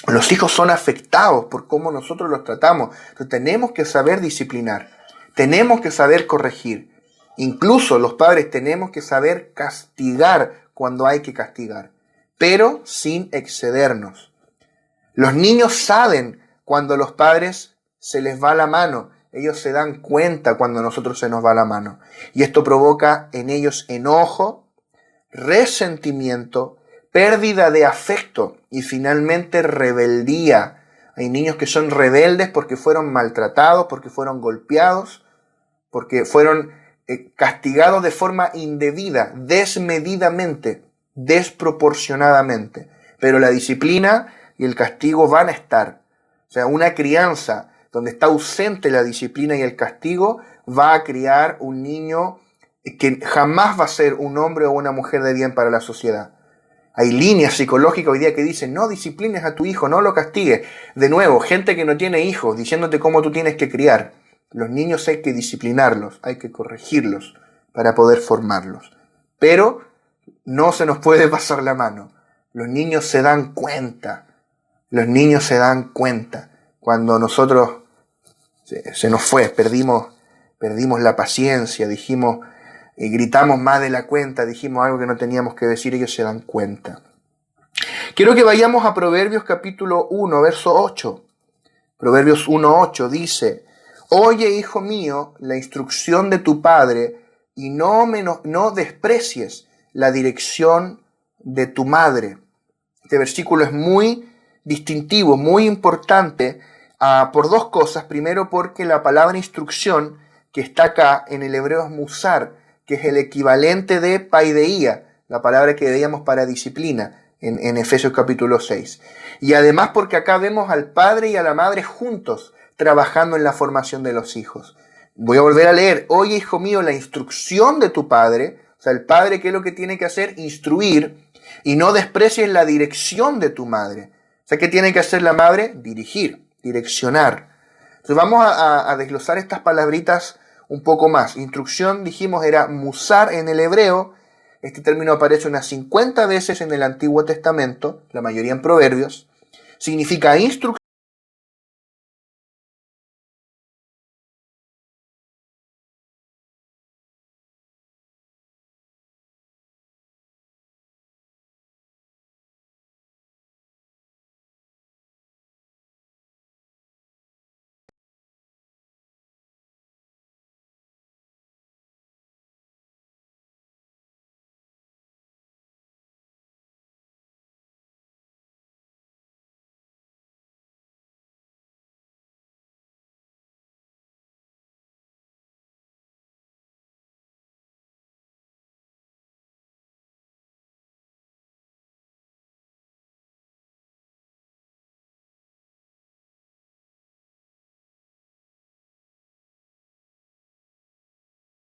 Los hijos son afectados por cómo nosotros los tratamos. Entonces tenemos que saber disciplinar, tenemos que saber corregir. Incluso los padres tenemos que saber castigar cuando hay que castigar, pero sin excedernos. Los niños saben cuando los padres se les va la mano. Ellos se dan cuenta cuando a nosotros se nos va la mano. Y esto provoca en ellos enojo, resentimiento, pérdida de afecto y finalmente rebeldía. Hay niños que son rebeldes porque fueron maltratados, porque fueron golpeados, porque fueron castigados de forma indebida, desmedidamente, desproporcionadamente. Pero la disciplina y el castigo van a estar. O sea, una crianza donde está ausente la disciplina y el castigo va a criar un niño que jamás va a ser un hombre o una mujer de bien para la sociedad. Hay líneas psicológicas hoy día que dicen, no disciplines a tu hijo, no lo castigues. De nuevo, gente que no tiene hijos diciéndote cómo tú tienes que criar. Los niños hay que disciplinarlos, hay que corregirlos para poder formarlos. Pero no se nos puede pasar la mano. Los niños se dan cuenta. Los niños se dan cuenta cuando nosotros se nos fue, perdimos la paciencia, dijimos, gritamos más de la cuenta, dijimos algo que no teníamos que decir, ellos se dan cuenta. Quiero que vayamos a Proverbios capítulo 1, verso 8. Proverbios 1:8 dice, oye, hijo mío, la instrucción de tu padre y no desprecies la dirección de tu madre. Este versículo es muy distintivo, muy importante por dos cosas. Primero, porque la palabra instrucción que está acá en el hebreo es musar, que es el equivalente de paideia, la palabra que veíamos para disciplina en Efesios capítulo 6. Y además porque acá vemos al padre y a la madre juntos trabajando en la formación de los hijos. Voy a volver a leer, oye, hijo mío, la instrucción de tu padre. O sea, el padre, ¿qué es lo que tiene que hacer? Instruir, y no desprecies la dirección de tu madre. O sea, ¿qué tiene que hacer la madre? Dirigir, direccionar. Entonces vamos a desglosar estas palabritas un poco más. Instrucción, dijimos, era musar en el hebreo. Este término aparece unas 50 veces en el Antiguo Testamento, la mayoría en Proverbios. Significa instrucción.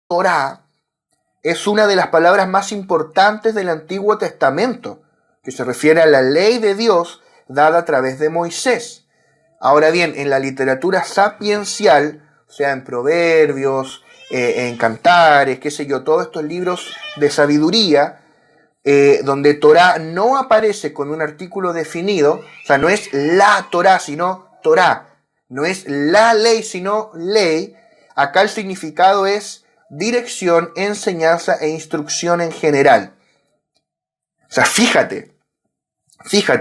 Torá es una de las palabras más importantes del Antiguo Testamento, que se refiere a la ley de Dios dada a través de Moisés. Ahora bien, en la literatura sapiencial, o sea, en Proverbios, en Cantares, qué sé yo, todos estos libros de sabiduría, donde Torá no aparece con un artículo definido, o sea, no es la Torá, sino Torá, no es la ley, sino ley. Acá el significado es dirección, enseñanza e instrucción en general. O sea, fíjate,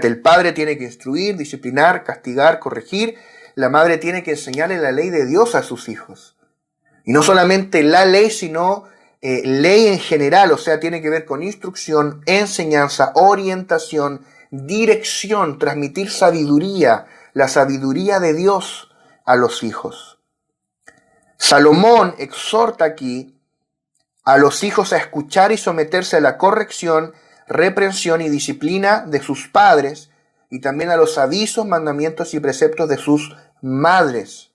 el padre tiene que instruir, disciplinar, castigar, corregir. La madre tiene que enseñarle la ley de Dios a sus hijos. Y no solamente la ley, sino ley en general, o sea, tiene que ver con instrucción, enseñanza, orientación, dirección, transmitir sabiduría, la sabiduría de Dios a los hijos. Salomón exhorta aquí a los hijos a escuchar y someterse a la corrección, reprensión y disciplina de sus padres y también a los avisos, mandamientos y preceptos de sus madres.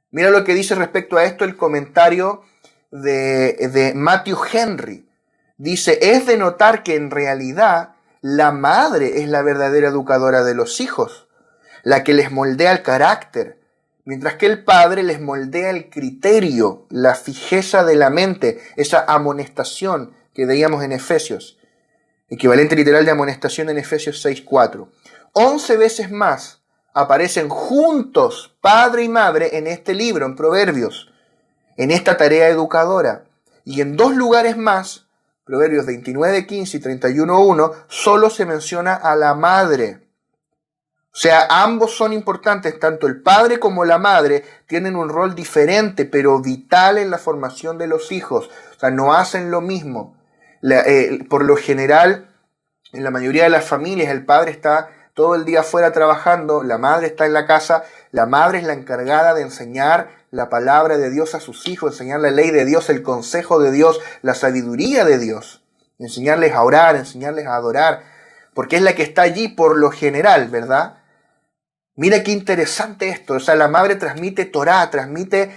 Mira lo que dice respecto a esto el comentario de Matthew Henry. Dice, es de notar que en realidad la madre es la verdadera educadora de los hijos, la que les moldea el carácter, mientras que el padre les moldea el criterio, la fijeza de la mente, esa amonestación que veíamos en Efesios, equivalente literal de amonestación en Efesios 6:4. 11 veces más aparecen juntos padre y madre en este libro, en Proverbios, en esta tarea educadora. Y en 2 lugares más, Proverbios 29:15 y 31:1, solo se menciona a la madre. O sea, ambos son importantes, tanto el padre como la madre tienen un rol diferente, pero vital en la formación de los hijos. O sea, no hacen lo mismo. Por lo general, en la mayoría de las familias, el padre está todo el día afuera trabajando, la madre está en la casa, la madre es la encargada de enseñar la palabra de Dios a sus hijos, enseñar la ley de Dios, el consejo de Dios, la sabiduría de Dios, enseñarles a orar, enseñarles a adorar, porque es la que está allí por lo general, ¿verdad? Mira qué interesante esto, o sea, la madre transmite Torá, transmite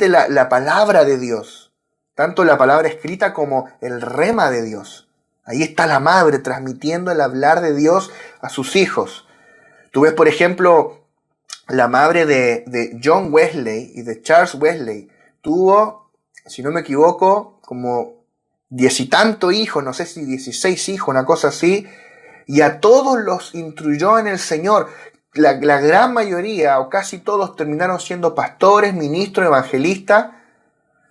la palabra de Dios, tanto la palabra escrita como el rema de Dios. Ahí está la madre transmitiendo el hablar de Dios a sus hijos. Tú ves, por ejemplo, la madre de John Wesley y de Charles Wesley. Tuvo, si no me equivoco, como 10 y tantos hijos, no sé si 16 hijos, una cosa así. Y a todos los instruyó en el Señor. La gran mayoría, o casi todos, terminaron siendo pastores, ministros, evangelistas.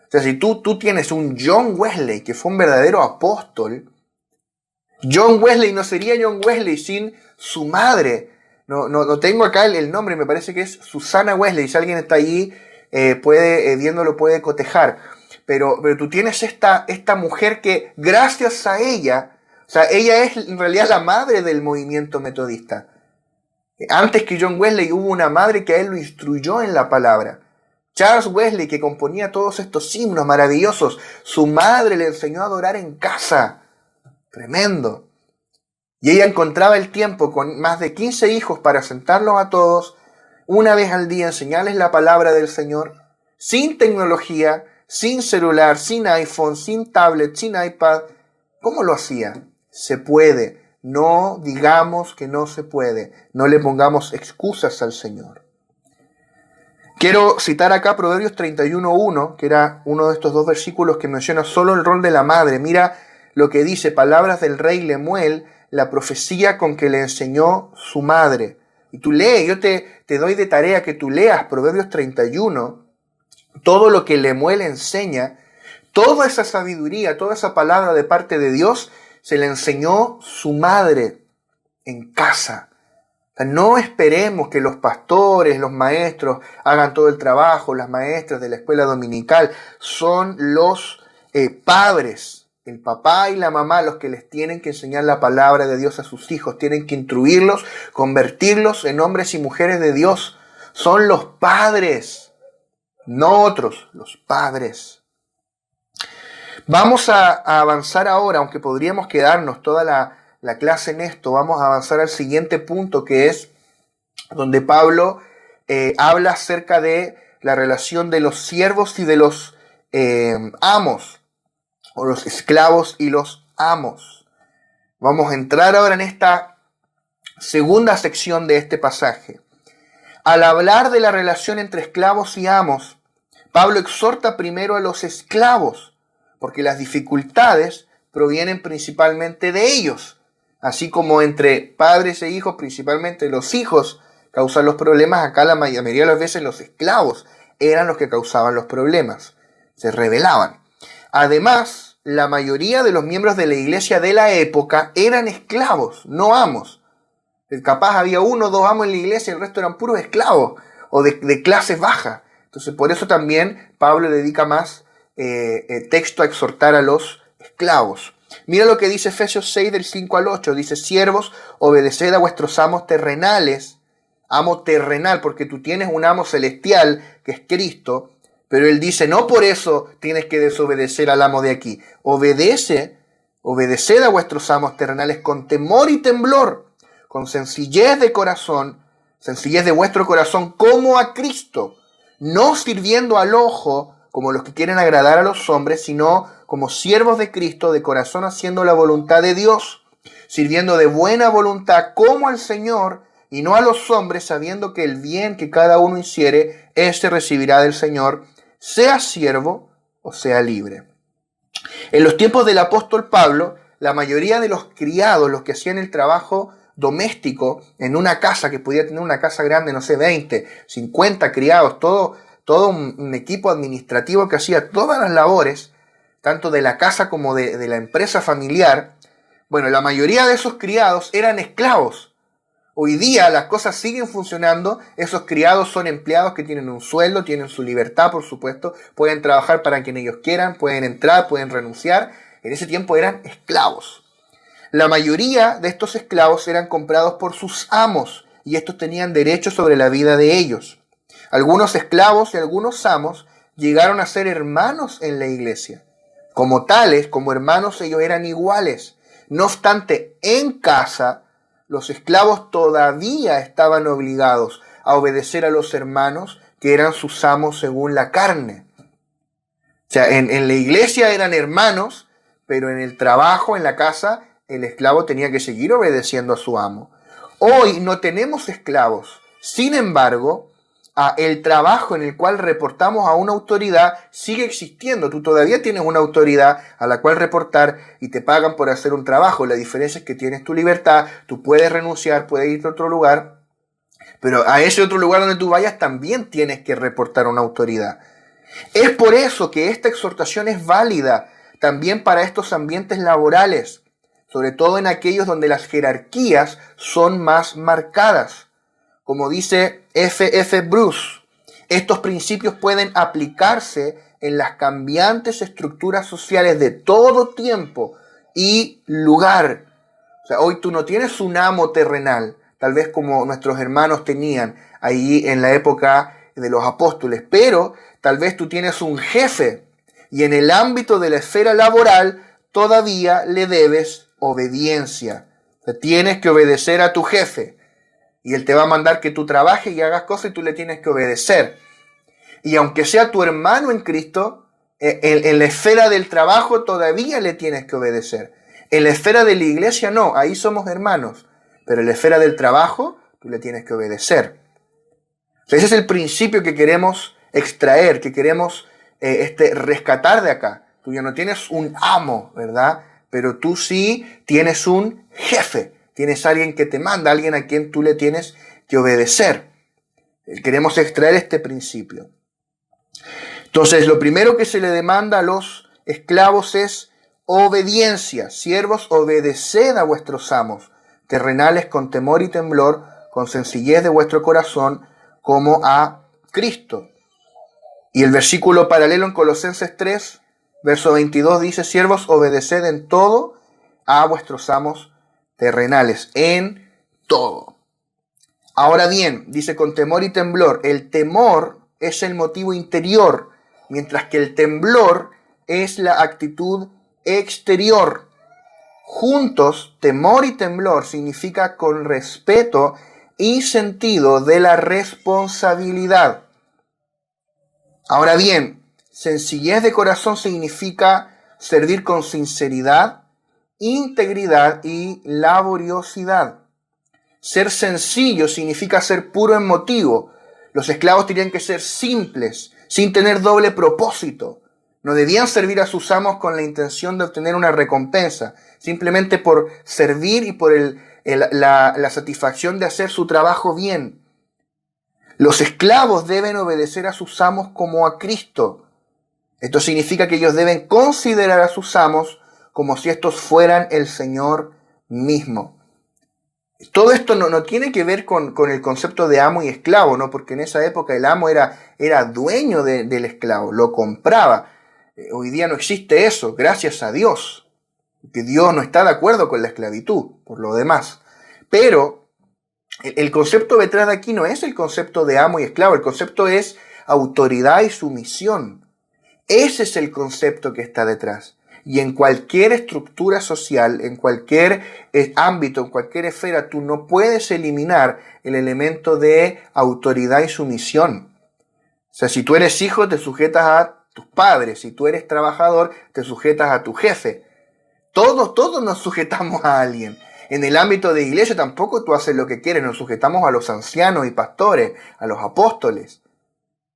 O sea, si tú tienes un John Wesley, que fue un verdadero apóstol, John Wesley no sería John Wesley sin su madre. No tengo acá el nombre, me parece que es Susana Wesley. Si alguien está allí, viéndolo puede cotejar. Pero tú tienes esta mujer que gracias a ella, o sea, ella es en realidad la madre del movimiento metodista. Antes que John Wesley hubo una madre que a él lo instruyó en la palabra. Charles Wesley, que componía todos estos himnos maravillosos, su madre le enseñó a adorar en casa. Tremendo. Y ella encontraba el tiempo con más de 15 hijos para sentarlos a todos, una vez al día enseñarles la palabra del Señor, sin tecnología, sin celular, sin iPhone, sin tablet, sin iPad. ¿Cómo lo hacía? Se puede. No digamos que no se puede. No le pongamos excusas al Señor. Quiero citar acá Proverbios 31:1, que era uno de estos 2 versículos que menciona solo el rol de la madre. Mira lo que dice, palabras del rey Lemuel, la profecía con que le enseñó su madre. Y tú lees, yo te doy de tarea que tú leas Proverbios 31, todo lo que Lemuel enseña, toda esa sabiduría, toda esa palabra de parte de Dios, se le enseñó su madre en casa. O sea, no esperemos que los pastores, los maestros hagan todo el trabajo, las maestras de la escuela dominical. Son los padres, el papá y la mamá, los que les tienen que enseñar la palabra de Dios a sus hijos. Tienen que instruirlos, convertirlos en hombres y mujeres de Dios. Son los padres, no otros, los padres. Vamos a avanzar ahora, aunque podríamos quedarnos toda la clase en esto. Vamos a avanzar al siguiente punto, que es donde Pablo habla acerca de la relación de los siervos y de los amos, o los esclavos y los amos. Vamos a entrar ahora en esta segunda sección de este pasaje. Al hablar de la relación entre esclavos y amos, Pablo exhorta primero a los esclavos, porque las dificultades provienen principalmente de ellos, así como entre padres e hijos, principalmente los hijos causan los problemas. Acá la mayoría de las veces los esclavos eran los que causaban los problemas, se rebelaban. Además, la mayoría de los miembros de la iglesia de la época eran esclavos, no amos. Capaz había 1 o 2 amos en la iglesia, el resto eran puros esclavos o de clases bajas. Entonces, por eso también Pablo dedica más texto a exhortar a los esclavos. Mira lo que dice Efesios 6, del 5 al 8. Dice: siervos, obedeced a vuestros amos terrenales. Amo terrenal, porque tú tienes un amo celestial, que es Cristo. Pero él dice, no por eso tienes que desobedecer al amo de aquí. Obedeced a vuestros amos terrenales con temor y temblor, con sencillez de corazón, sencillez de vuestro corazón, como a Cristo, no sirviendo al ojo como los que quieren agradar a los hombres, sino como siervos de Cristo, de corazón haciendo la voluntad de Dios, sirviendo de buena voluntad como al Señor y no a los hombres, sabiendo que el bien que cada uno hiciere, éste recibirá del Señor, sea siervo o sea libre. En los tiempos del apóstol Pablo, la mayoría de los criados, los que hacían el trabajo doméstico en una casa, que podía tener una casa grande, no sé, 20, 50 criados, todo un equipo administrativo que hacía todas las labores, tanto de la casa como de la empresa familiar. Bueno, la mayoría de esos criados eran esclavos. Hoy día las cosas siguen funcionando, esos criados son empleados que tienen un sueldo, tienen su libertad, por supuesto, pueden trabajar para quien ellos quieran, pueden entrar, pueden renunciar. En ese tiempo eran esclavos. La mayoría de estos esclavos eran comprados por sus amos y estos tenían derecho sobre la vida de ellos. Algunos esclavos y algunos amos llegaron a ser hermanos en la iglesia. Como tales, como hermanos, ellos eran iguales. No obstante, en casa, los esclavos todavía estaban obligados a obedecer a los hermanos que eran sus amos según la carne. O sea, en la iglesia eran hermanos, pero en el trabajo, en la casa, el esclavo tenía que seguir obedeciendo a su amo. Hoy no tenemos esclavos. Sin embargo, el trabajo en el cual reportamos a una autoridad sigue existiendo. Tú todavía tienes una autoridad a la cual reportar y te pagan por hacer un trabajo. La diferencia es que tienes tu libertad, tú puedes renunciar, puedes irte a otro lugar, pero a ese otro lugar donde tú vayas también tienes que reportar a una autoridad. Es por eso que esta exhortación es válida también para estos ambientes laborales, sobre todo en aquellos donde las jerarquías son más marcadas. Como dice F.F. Bruce, estos principios pueden aplicarse en las cambiantes estructuras sociales de todo tiempo y lugar. O sea, hoy tú no tienes un amo terrenal, tal vez como nuestros hermanos tenían ahí en la época de los apóstoles, pero tal vez tú tienes un jefe y en el ámbito de la esfera laboral todavía le debes obediencia. O sea, tienes que obedecer a tu jefe. Y él te va a mandar que tú trabajes y hagas cosas y tú le tienes que obedecer. Y aunque sea tu hermano en Cristo, en la esfera del trabajo todavía le tienes que obedecer. En la esfera de la iglesia no, ahí somos hermanos. Pero en la esfera del trabajo tú le tienes que obedecer. Ese es el principio que queremos extraer, que queremos rescatar de acá. Tú ya no tienes un amo, ¿verdad? Pero tú sí tienes un jefe. Tienes a alguien que te manda, alguien a quien tú le tienes que obedecer. Queremos extraer este principio. Entonces, lo primero que se le demanda a los esclavos es obediencia. Siervos, obedeced a vuestros amos, terrenales con temor y temblor, con sencillez de vuestro corazón, como a Cristo. Y el versículo paralelo en Colosenses 3, verso 22 dice: siervos, obedeced en todo a vuestros amos terrenales, en todo. Ahora bien, dice con temor y temblor. El temor es el motivo interior, mientras que el temblor es la actitud exterior. Juntos, temor y temblor significa con respeto y sentido de la responsabilidad. Ahora bien, Sencillez de corazón significa servir con sinceridad, integridad y laboriosidad. Ser sencillo significa ser puro en motivo. Los esclavos tenían que ser simples, sin tener doble propósito. No debían servir a sus amos con la intención de obtener una recompensa, simplemente por servir y por la satisfacción de hacer su trabajo bien. Los esclavos deben obedecer a sus amos como a Cristo. Esto significa que ellos deben considerar a sus amos como si estos fueran el Señor mismo. Todo esto no tiene que ver con el concepto de amo y esclavo, ¿no? Porque en esa época el amo era dueño del esclavo, lo compraba. Hoy día no existe eso, gracias a Dios, porque Dios no está de acuerdo con la esclavitud, por lo demás. Pero el concepto detrás de aquí no es el concepto de amo y esclavo, el concepto es autoridad y sumisión. Ese es el concepto que está detrás. Y en cualquier estructura social, en cualquier ámbito, en cualquier esfera, tú no puedes eliminar el elemento de autoridad y sumisión. O sea, si tú eres hijo, te sujetas a tus padres. Si tú eres trabajador, te sujetas a tu jefe. Todos nos sujetamos a alguien. En el ámbito de iglesia tampoco tú haces lo que quieres. Nos sujetamos a los ancianos y pastores, a los apóstoles.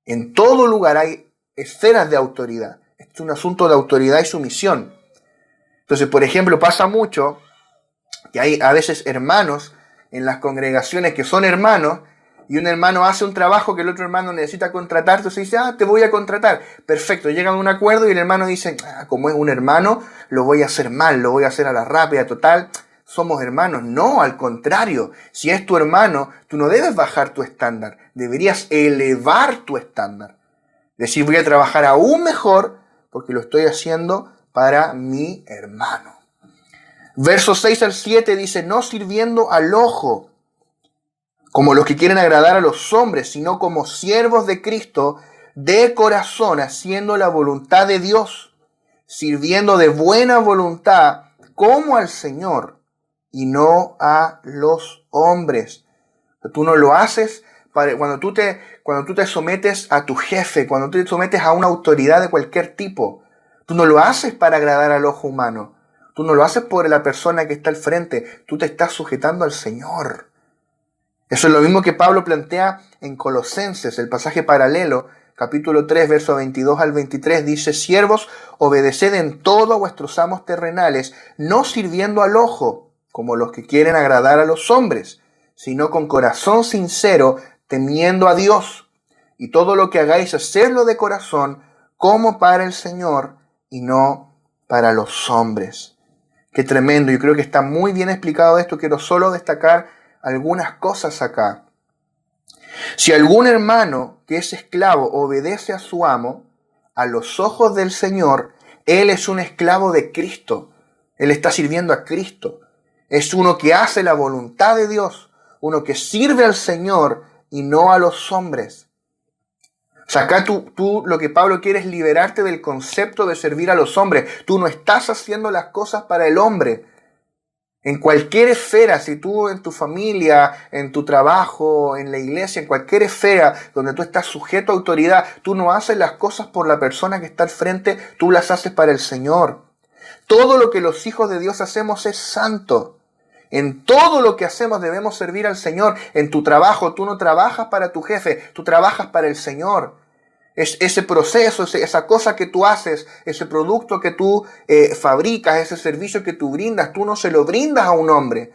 En todo lugar hay esferas de autoridad. Es un asunto de autoridad y sumisión. Entonces, por ejemplo, pasa mucho que hay a veces hermanos en las congregaciones que son hermanos y un hermano hace un trabajo que el otro hermano necesita contratar, entonces dice, te voy a contratar. Perfecto, llegan a un acuerdo y el hermano dice, como es un hermano, lo voy a hacer mal, lo voy a hacer a la rápida, total, somos hermanos. No, al contrario, si es tu hermano, tú no debes bajar tu estándar, deberías elevar tu estándar. Decir, voy a trabajar aún mejor porque lo estoy haciendo para mi hermano. Versos 6 al 7 dice, no sirviendo al ojo, como los que quieren agradar a los hombres, sino como siervos de Cristo, de corazón, haciendo la voluntad de Dios, sirviendo de buena voluntad como al Señor y no a los hombres. Tú no lo haces cuando tú te sometes a tu jefe, cuando tú te sometes a una autoridad de cualquier tipo. Tú no lo haces para agradar al ojo humano. Tú no lo haces por la persona que está al frente. Tú te estás sujetando al Señor. Eso es lo mismo que Pablo plantea en Colosenses, el pasaje paralelo, capítulo 3, versos 22 al 23, dice, siervos, obedeced en todo a vuestros amos terrenales, no sirviendo al ojo, como los que quieren agradar a los hombres, sino con corazón sincero, temiendo a Dios. Y todo lo que hagáis, hacedlo de corazón, como para el Señor, y no para los hombres. Qué tremendo, yo creo que está muy bien explicado esto, quiero solo destacar algunas cosas acá. Si algún hermano que es esclavo obedece a su amo, a los ojos del Señor, él es un esclavo de Cristo. Él está sirviendo a Cristo. Es uno que hace la voluntad de Dios, uno que sirve al Señor y no a los hombres. O sea, acá tú lo que Pablo quiere es liberarte del concepto de servir a los hombres. Tú no estás haciendo las cosas para el hombre. En cualquier esfera, si tú en tu familia, en tu trabajo, en la iglesia, en cualquier esfera donde tú estás sujeto a autoridad, tú no haces las cosas por la persona que está al frente, tú las haces para el Señor. Todo lo que los hijos de Dios hacemos es santo. En todo lo que hacemos debemos servir al Señor. En tu trabajo, tú no trabajas para tu jefe, tú trabajas para el Señor. Es ese proceso, esa cosa que tú haces, ese producto que tú fabricas, ese servicio que tú brindas, tú no se lo brindas a un hombre.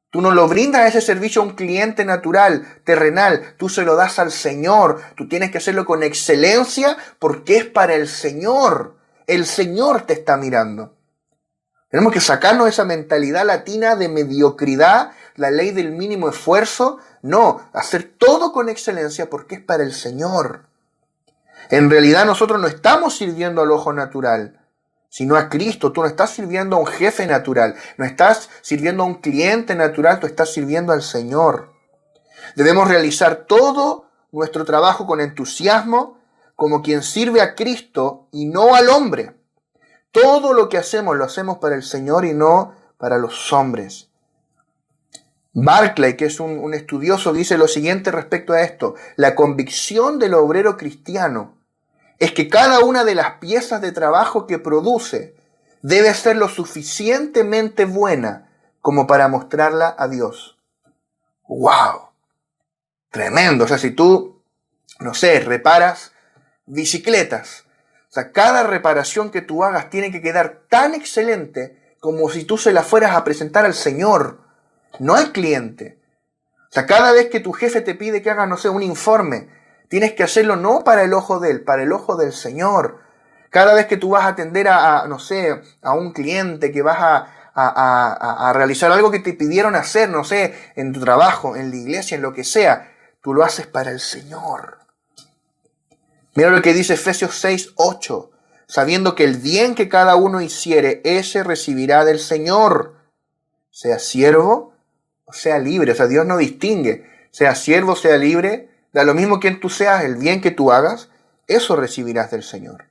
Tú no lo brindas ese servicio a un cliente natural, terrenal. Tú se lo das al Señor. Tú tienes que hacerlo con excelencia porque es para el Señor. El Señor te está mirando. Tenemos que sacarnos esa mentalidad latina de mediocridad, la ley del mínimo esfuerzo. No, hacer todo con excelencia porque es para el Señor. En realidad nosotros no estamos sirviendo al ojo natural, sino a Cristo. Tú no estás sirviendo a un jefe natural, no estás sirviendo a un cliente natural, tú estás sirviendo al Señor. Debemos realizar todo nuestro trabajo con entusiasmo, como quien sirve a Cristo y no al hombre. Todo lo que hacemos lo hacemos para el Señor y no para los hombres. Barclay, que es un estudioso, dice lo siguiente respecto a esto. La convicción del obrero cristiano es que cada una de las piezas de trabajo que produce debe ser lo suficientemente buena como para mostrarla a Dios. ¡Wow! Tremendo. O sea, si tú, no sé, reparas bicicletas, o sea, cada reparación que tú hagas tiene que quedar tan excelente como si tú se la fueras a presentar al Señor, no al cliente. O sea, cada vez que tu jefe te pide que hagas, no sé, un informe, tienes que hacerlo no para el ojo de él, para el ojo del Señor. Cada vez que tú vas a atender no sé, a un cliente, que vas a realizar algo que te pidieron hacer, no sé, en tu trabajo, en la iglesia, en lo que sea, tú lo haces para el Señor. Mira lo que dice Efesios 6:8. Sabiendo que el bien que cada uno hiciere, ese recibirá del Señor. Sea siervo o sea libre. O sea, Dios no distingue. Sea siervo, sea libre. Da lo mismo quien tú seas, el bien que tú hagas, eso recibirás del Señor.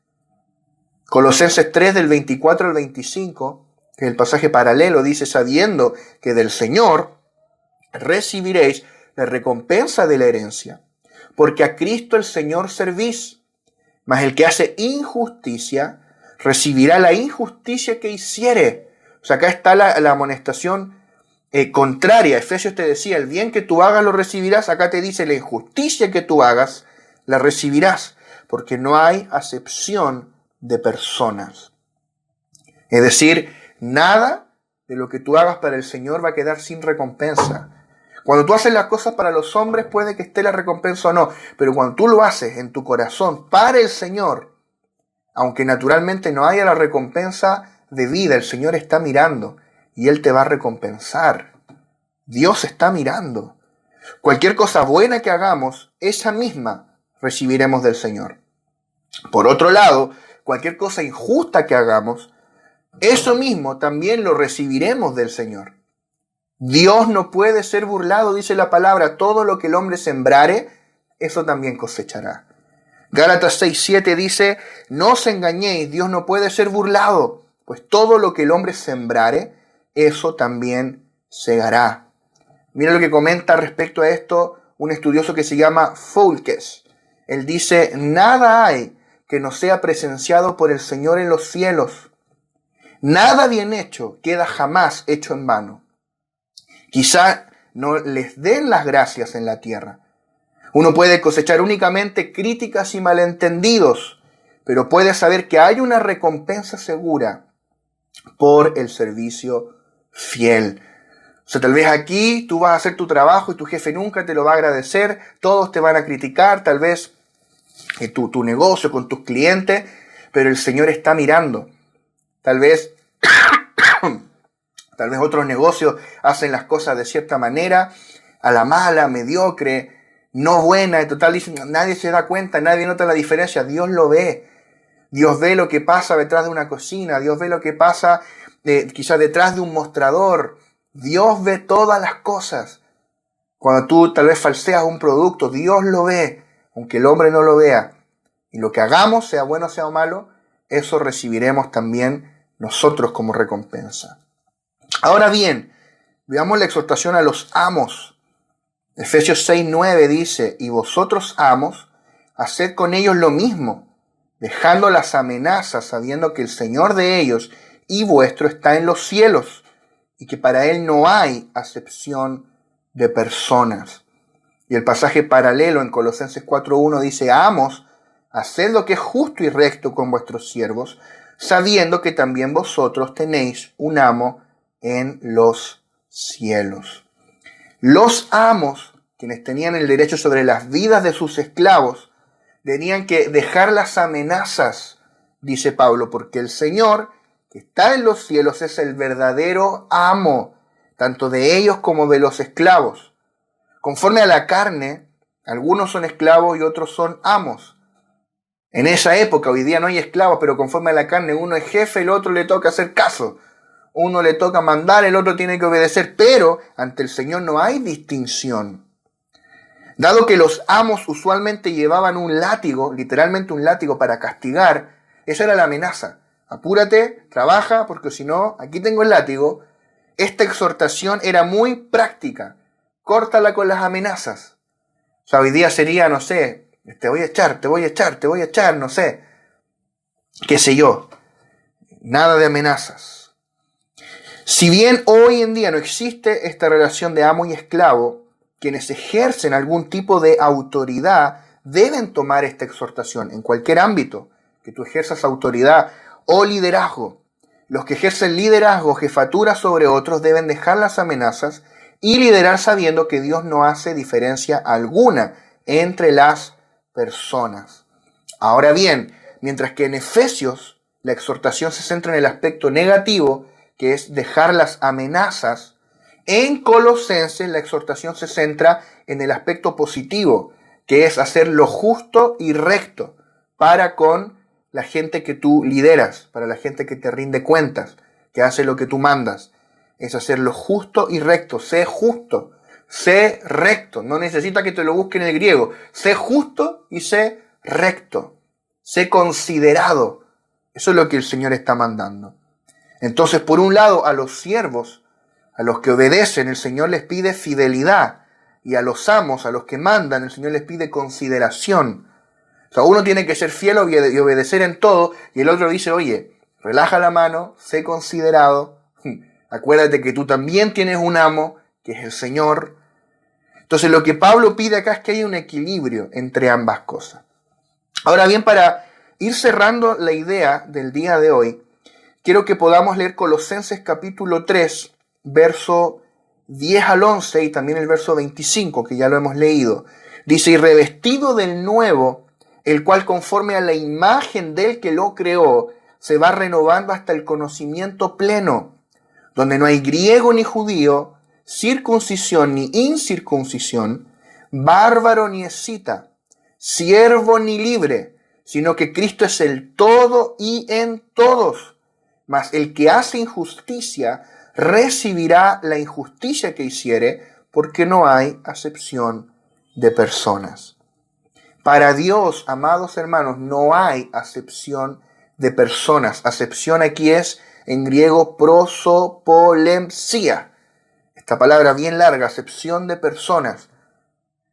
Colosenses 3, del 24 al 25, que es el pasaje paralelo, dice: sabiendo que del Señor recibiréis la recompensa de la herencia, porque a Cristo el Señor servís. Mas el que hace injusticia recibirá la injusticia que hiciere. O sea, acá está la amonestación contraria. Efesios te decía, el bien que tú hagas lo recibirás. Acá te dice, la injusticia que tú hagas la recibirás, porque no hay acepción de personas. Es decir, nada de lo que tú hagas para el Señor va a quedar sin recompensa. Cuando tú haces las cosas para los hombres, puede que esté la recompensa o no, pero cuando tú lo haces en tu corazón para el Señor, aunque naturalmente no haya la recompensa debida, el Señor está mirando y Él te va a recompensar. Dios está mirando. Cualquier cosa buena que hagamos, esa misma recibiremos del Señor. Por otro lado, cualquier cosa injusta que hagamos, eso mismo también lo recibiremos del Señor. Dios no puede ser burlado, dice la palabra. Todo lo que el hombre sembrare, eso también cosechará. Gálatas 6:7 dice: no os engañéis, Dios no puede ser burlado, pues todo lo que el hombre sembrare, eso también segará. Mira lo que comenta respecto a esto un estudioso que se llama Foulkes. Él dice: nada hay que no sea presenciado por el Señor en los cielos. Nada bien hecho queda jamás hecho en vano. Quizá no les den las gracias en la tierra. Uno puede cosechar únicamente críticas y malentendidos, pero puede saber que hay una recompensa segura por el servicio fiel. O sea, tal vez aquí tú vas a hacer tu trabajo y tu jefe nunca te lo va a agradecer, todos te van a criticar, tal vez tu negocio con tus clientes, pero el Señor está mirando. Tal vez otros negocios hacen las cosas de cierta manera, a la mala, mediocre, no buena, en total, nadie se da cuenta, nadie nota la diferencia. Dios lo ve. Dios ve lo que pasa detrás de una cocina, Dios ve lo que pasa quizás detrás de un mostrador. Dios ve todas las cosas. Cuando tú tal vez falseas un producto, Dios lo ve, aunque el hombre no lo vea. Y lo que hagamos, sea bueno o sea malo, eso recibiremos también nosotros como recompensa. Ahora bien, veamos la exhortación a los amos. Efesios 6:9 dice: y vosotros, amos, haced con ellos lo mismo, dejando las amenazas, sabiendo que el Señor de ellos y vuestro está en los cielos, y que para Él no hay acepción de personas. Y el pasaje paralelo en Colosenses 4:1 dice: amos, haced lo que es justo y recto con vuestros siervos, sabiendo que también vosotros tenéis un amo en los cielos. Los amos, quienes tenían el derecho sobre las vidas de sus esclavos, tenían que dejar las amenazas, dice Pablo, porque el Señor, que está en los cielos, es el verdadero amo, tanto de ellos como de los esclavos. Conforme a la carne, algunos son esclavos y otros son amos. En esa época, hoy día no hay esclavos, pero conforme a la carne, uno es jefe, el otro le toca hacer caso. Uno le toca mandar, el otro tiene que obedecer, pero ante el Señor no hay distinción. Dado que los amos usualmente llevaban un látigo, literalmente un látigo para castigar, esa era la amenaza. Apúrate, trabaja, porque si no, aquí tengo el látigo. Esta exhortación era muy práctica. Córtala con las amenazas. O sea, hoy día sería, no sé, Te voy a echar, te voy a echar, te voy a echar, no sé. Qué sé yo. Nada de amenazas. Si bien hoy en día no existe esta relación de amo y esclavo, quienes ejercen algún tipo de autoridad deben tomar esta exhortación en cualquier ámbito que tú ejerzas autoridad o liderazgo. Los que ejercen liderazgo, jefatura sobre otros, deben dejar las amenazas y liderar sabiendo que Dios no hace diferencia alguna entre las personas. Ahora bien, mientras que en Efesios la exhortación se centra en el aspecto negativo, que es dejar las amenazas, en Colosenses la exhortación se centra en el aspecto positivo, que es hacer lo justo y recto para con la gente que tú lideras, para la gente que te rinde cuentas, que hace lo que tú mandas. Es hacer lo justo y recto. Sé justo, sé recto. No necesita que te lo busque en el griego. Sé justo y sé recto. Sé considerado. Eso es lo que el Señor está mandando. Entonces, por un lado, a los siervos, a los que obedecen, el Señor les pide fidelidad. Y a los amos, a los que mandan, el Señor les pide consideración. O sea, uno tiene que ser fiel y obedecer en todo, y el otro dice, oye, relaja la mano, sé considerado, acuérdate que tú también tienes un amo, que es el Señor. Entonces lo que Pablo pide acá es que haya un equilibrio entre ambas cosas. Ahora bien, para ir cerrando la idea del día de hoy, quiero que podamos leer Colosenses capítulo 3, verso 10 al 11 y también el verso 25, que ya lo hemos leído. Dice, y revestido del nuevo, el cual conforme a la imagen del que lo creó, se va renovando hasta el conocimiento pleno, donde no hay griego ni judío, circuncisión ni incircuncisión, bárbaro ni escita, siervo ni libre, sino que Cristo es el todo y en todos. Mas el que hace injusticia recibirá la injusticia que hiciere, porque no hay acepción de personas. Para Dios, amados hermanos, no hay acepción de personas. Acepción aquí es en griego prosopolepsia. Esta palabra bien larga, acepción de personas,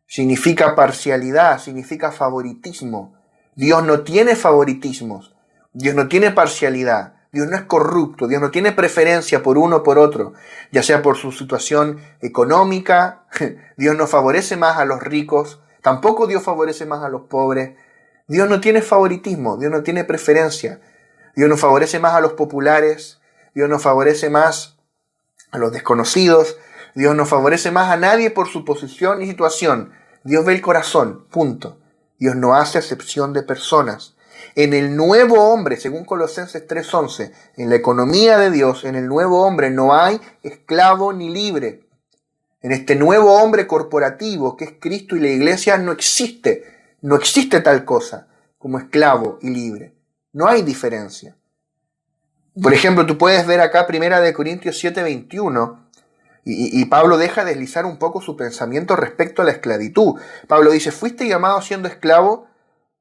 significa parcialidad, significa favoritismo. Dios no tiene favoritismos, Dios no tiene parcialidad, Dios no es corrupto, Dios no tiene preferencia por uno o por otro, ya sea por su situación económica. Dios no favorece más a los ricos, tampoco Dios favorece más a los pobres. Dios no tiene favoritismo, Dios no tiene preferencia. Dios no favorece más a los populares, Dios no favorece más a los desconocidos, Dios no favorece más a nadie por su posición y situación. Dios ve el corazón, punto. Dios no hace acepción de personas. En el nuevo hombre, según Colosenses 3:11, en la economía de Dios, en el nuevo hombre no hay esclavo ni libre. En este nuevo hombre corporativo que es Cristo y la iglesia no existe tal cosa como esclavo y libre. No hay diferencia. Por ejemplo, tú puedes ver acá 1 Corintios 7:21 y Pablo deja deslizar un poco su pensamiento respecto a la esclavitud. Pablo dice, fuiste llamado siendo esclavo,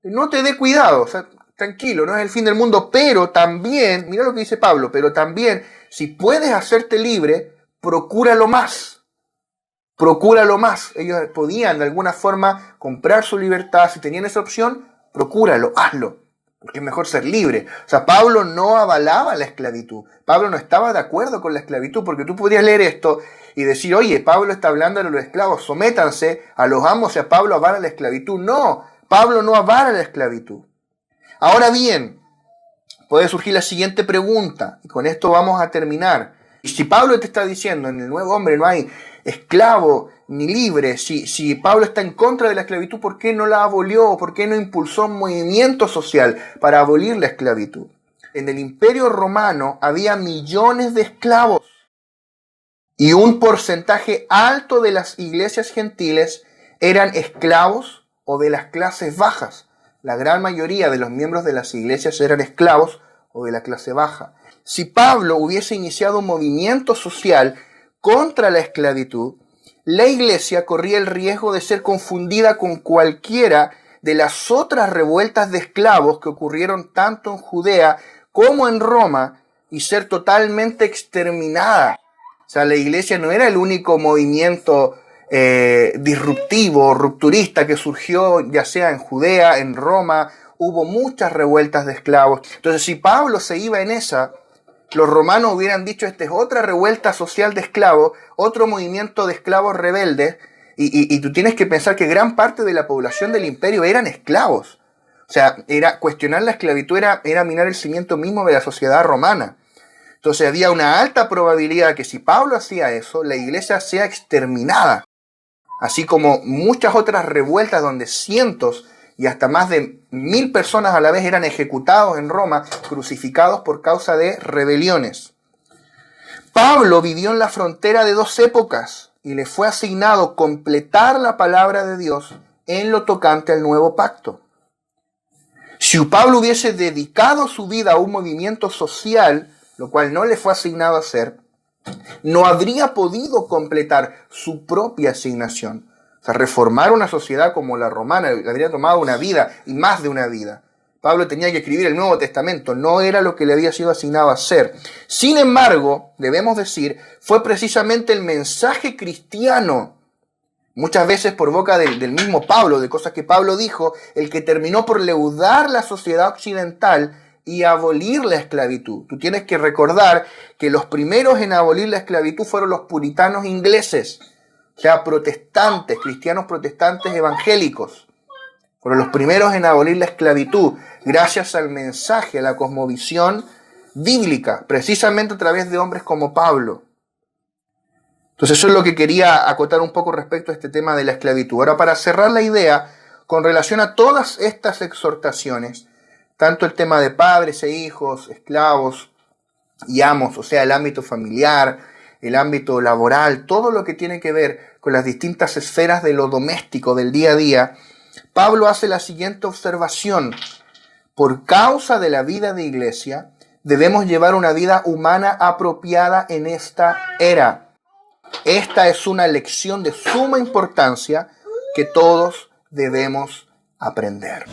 no te dé cuidado, o sea, tranquilo, no es el fin del mundo, pero también, mira lo que dice Pablo, pero también, si puedes hacerte libre, procúralo más. Procúralo más. Ellos podían de alguna forma comprar su libertad. Si tenían esa opción, procúralo, hazlo. Porque es mejor ser libre. O sea, Pablo no avalaba la esclavitud. Pablo no estaba de acuerdo con la esclavitud. Porque tú podrías leer esto y decir, oye, Pablo está hablando de los esclavos, sométanse a los amos, o sea, Pablo avala la esclavitud. No, Pablo no avala la esclavitud. Ahora bien, puede surgir la siguiente pregunta. Y con esto vamos a terminar. Y si Pablo te está diciendo, en el nuevo hombre no hay esclavo ni libre, si Pablo está en contra de la esclavitud, ¿por qué no la abolió? ¿Por qué no impulsó un movimiento social para abolir la esclavitud? En el Imperio Romano había millones de esclavos y un porcentaje alto de las iglesias gentiles eran esclavos o de las clases bajas. La gran mayoría de los miembros de las iglesias eran esclavos o de la clase baja. Si Pablo hubiese iniciado un movimiento social contra la esclavitud, la iglesia corría el riesgo de ser confundida con cualquiera de las otras revueltas de esclavos que ocurrieron tanto en Judea como en Roma y ser totalmente exterminada. O sea, la iglesia no era el único movimiento disruptivo, rupturista que surgió ya sea en Judea, en Roma. Hubo muchas revueltas de esclavos. Entonces, si Pablo se iba en esa, los romanos hubieran dicho, esta es otra revuelta social de esclavos, otro movimiento de esclavos rebeldes, y tú tienes que pensar que gran parte de la población del imperio eran esclavos. O sea, cuestionar la esclavitud era minar el cimiento mismo de la sociedad romana. Entonces había una alta probabilidad que si Pablo hacía eso, la iglesia sea exterminada. Así como muchas otras revueltas donde cientos y hasta más de 1000 personas a la vez eran ejecutados en Roma, crucificados por causa de rebeliones. Pablo vivió en la frontera de dos épocas y le fue asignado completar la palabra de Dios en lo tocante al nuevo pacto. Si Pablo hubiese dedicado su vida a un movimiento social, lo cual no le fue asignado hacer, no habría podido completar su propia asignación. O sea, reformar una sociedad como la romana le habría tomado una vida y más de una vida. Pablo tenía que escribir el Nuevo Testamento, no era lo que le había sido asignado a hacer. Sin embargo, debemos decir, fue precisamente el mensaje cristiano, muchas veces por boca del mismo Pablo, de cosas que Pablo dijo, el que terminó por leudar la sociedad occidental y abolir la esclavitud. Tú tienes que recordar que los primeros en abolir la esclavitud fueron los puritanos ingleses, o sea, protestantes, cristianos protestantes evangélicos. Fueron los primeros en abolir la esclavitud, gracias al mensaje, a la cosmovisión bíblica, precisamente a través de hombres como Pablo. Entonces eso es lo que quería acotar un poco respecto a este tema de la esclavitud. Ahora, para cerrar la idea, con relación a todas estas exhortaciones, tanto el tema de padres e hijos, esclavos y amos, o sea, el ámbito familiar, el ámbito laboral, todo lo que tiene que ver con las distintas esferas de lo doméstico, del día a día, Pablo hace la siguiente observación. Por causa de la vida de iglesia, debemos llevar una vida humana apropiada en esta era. Esta es una lección de suma importancia que todos debemos aprender.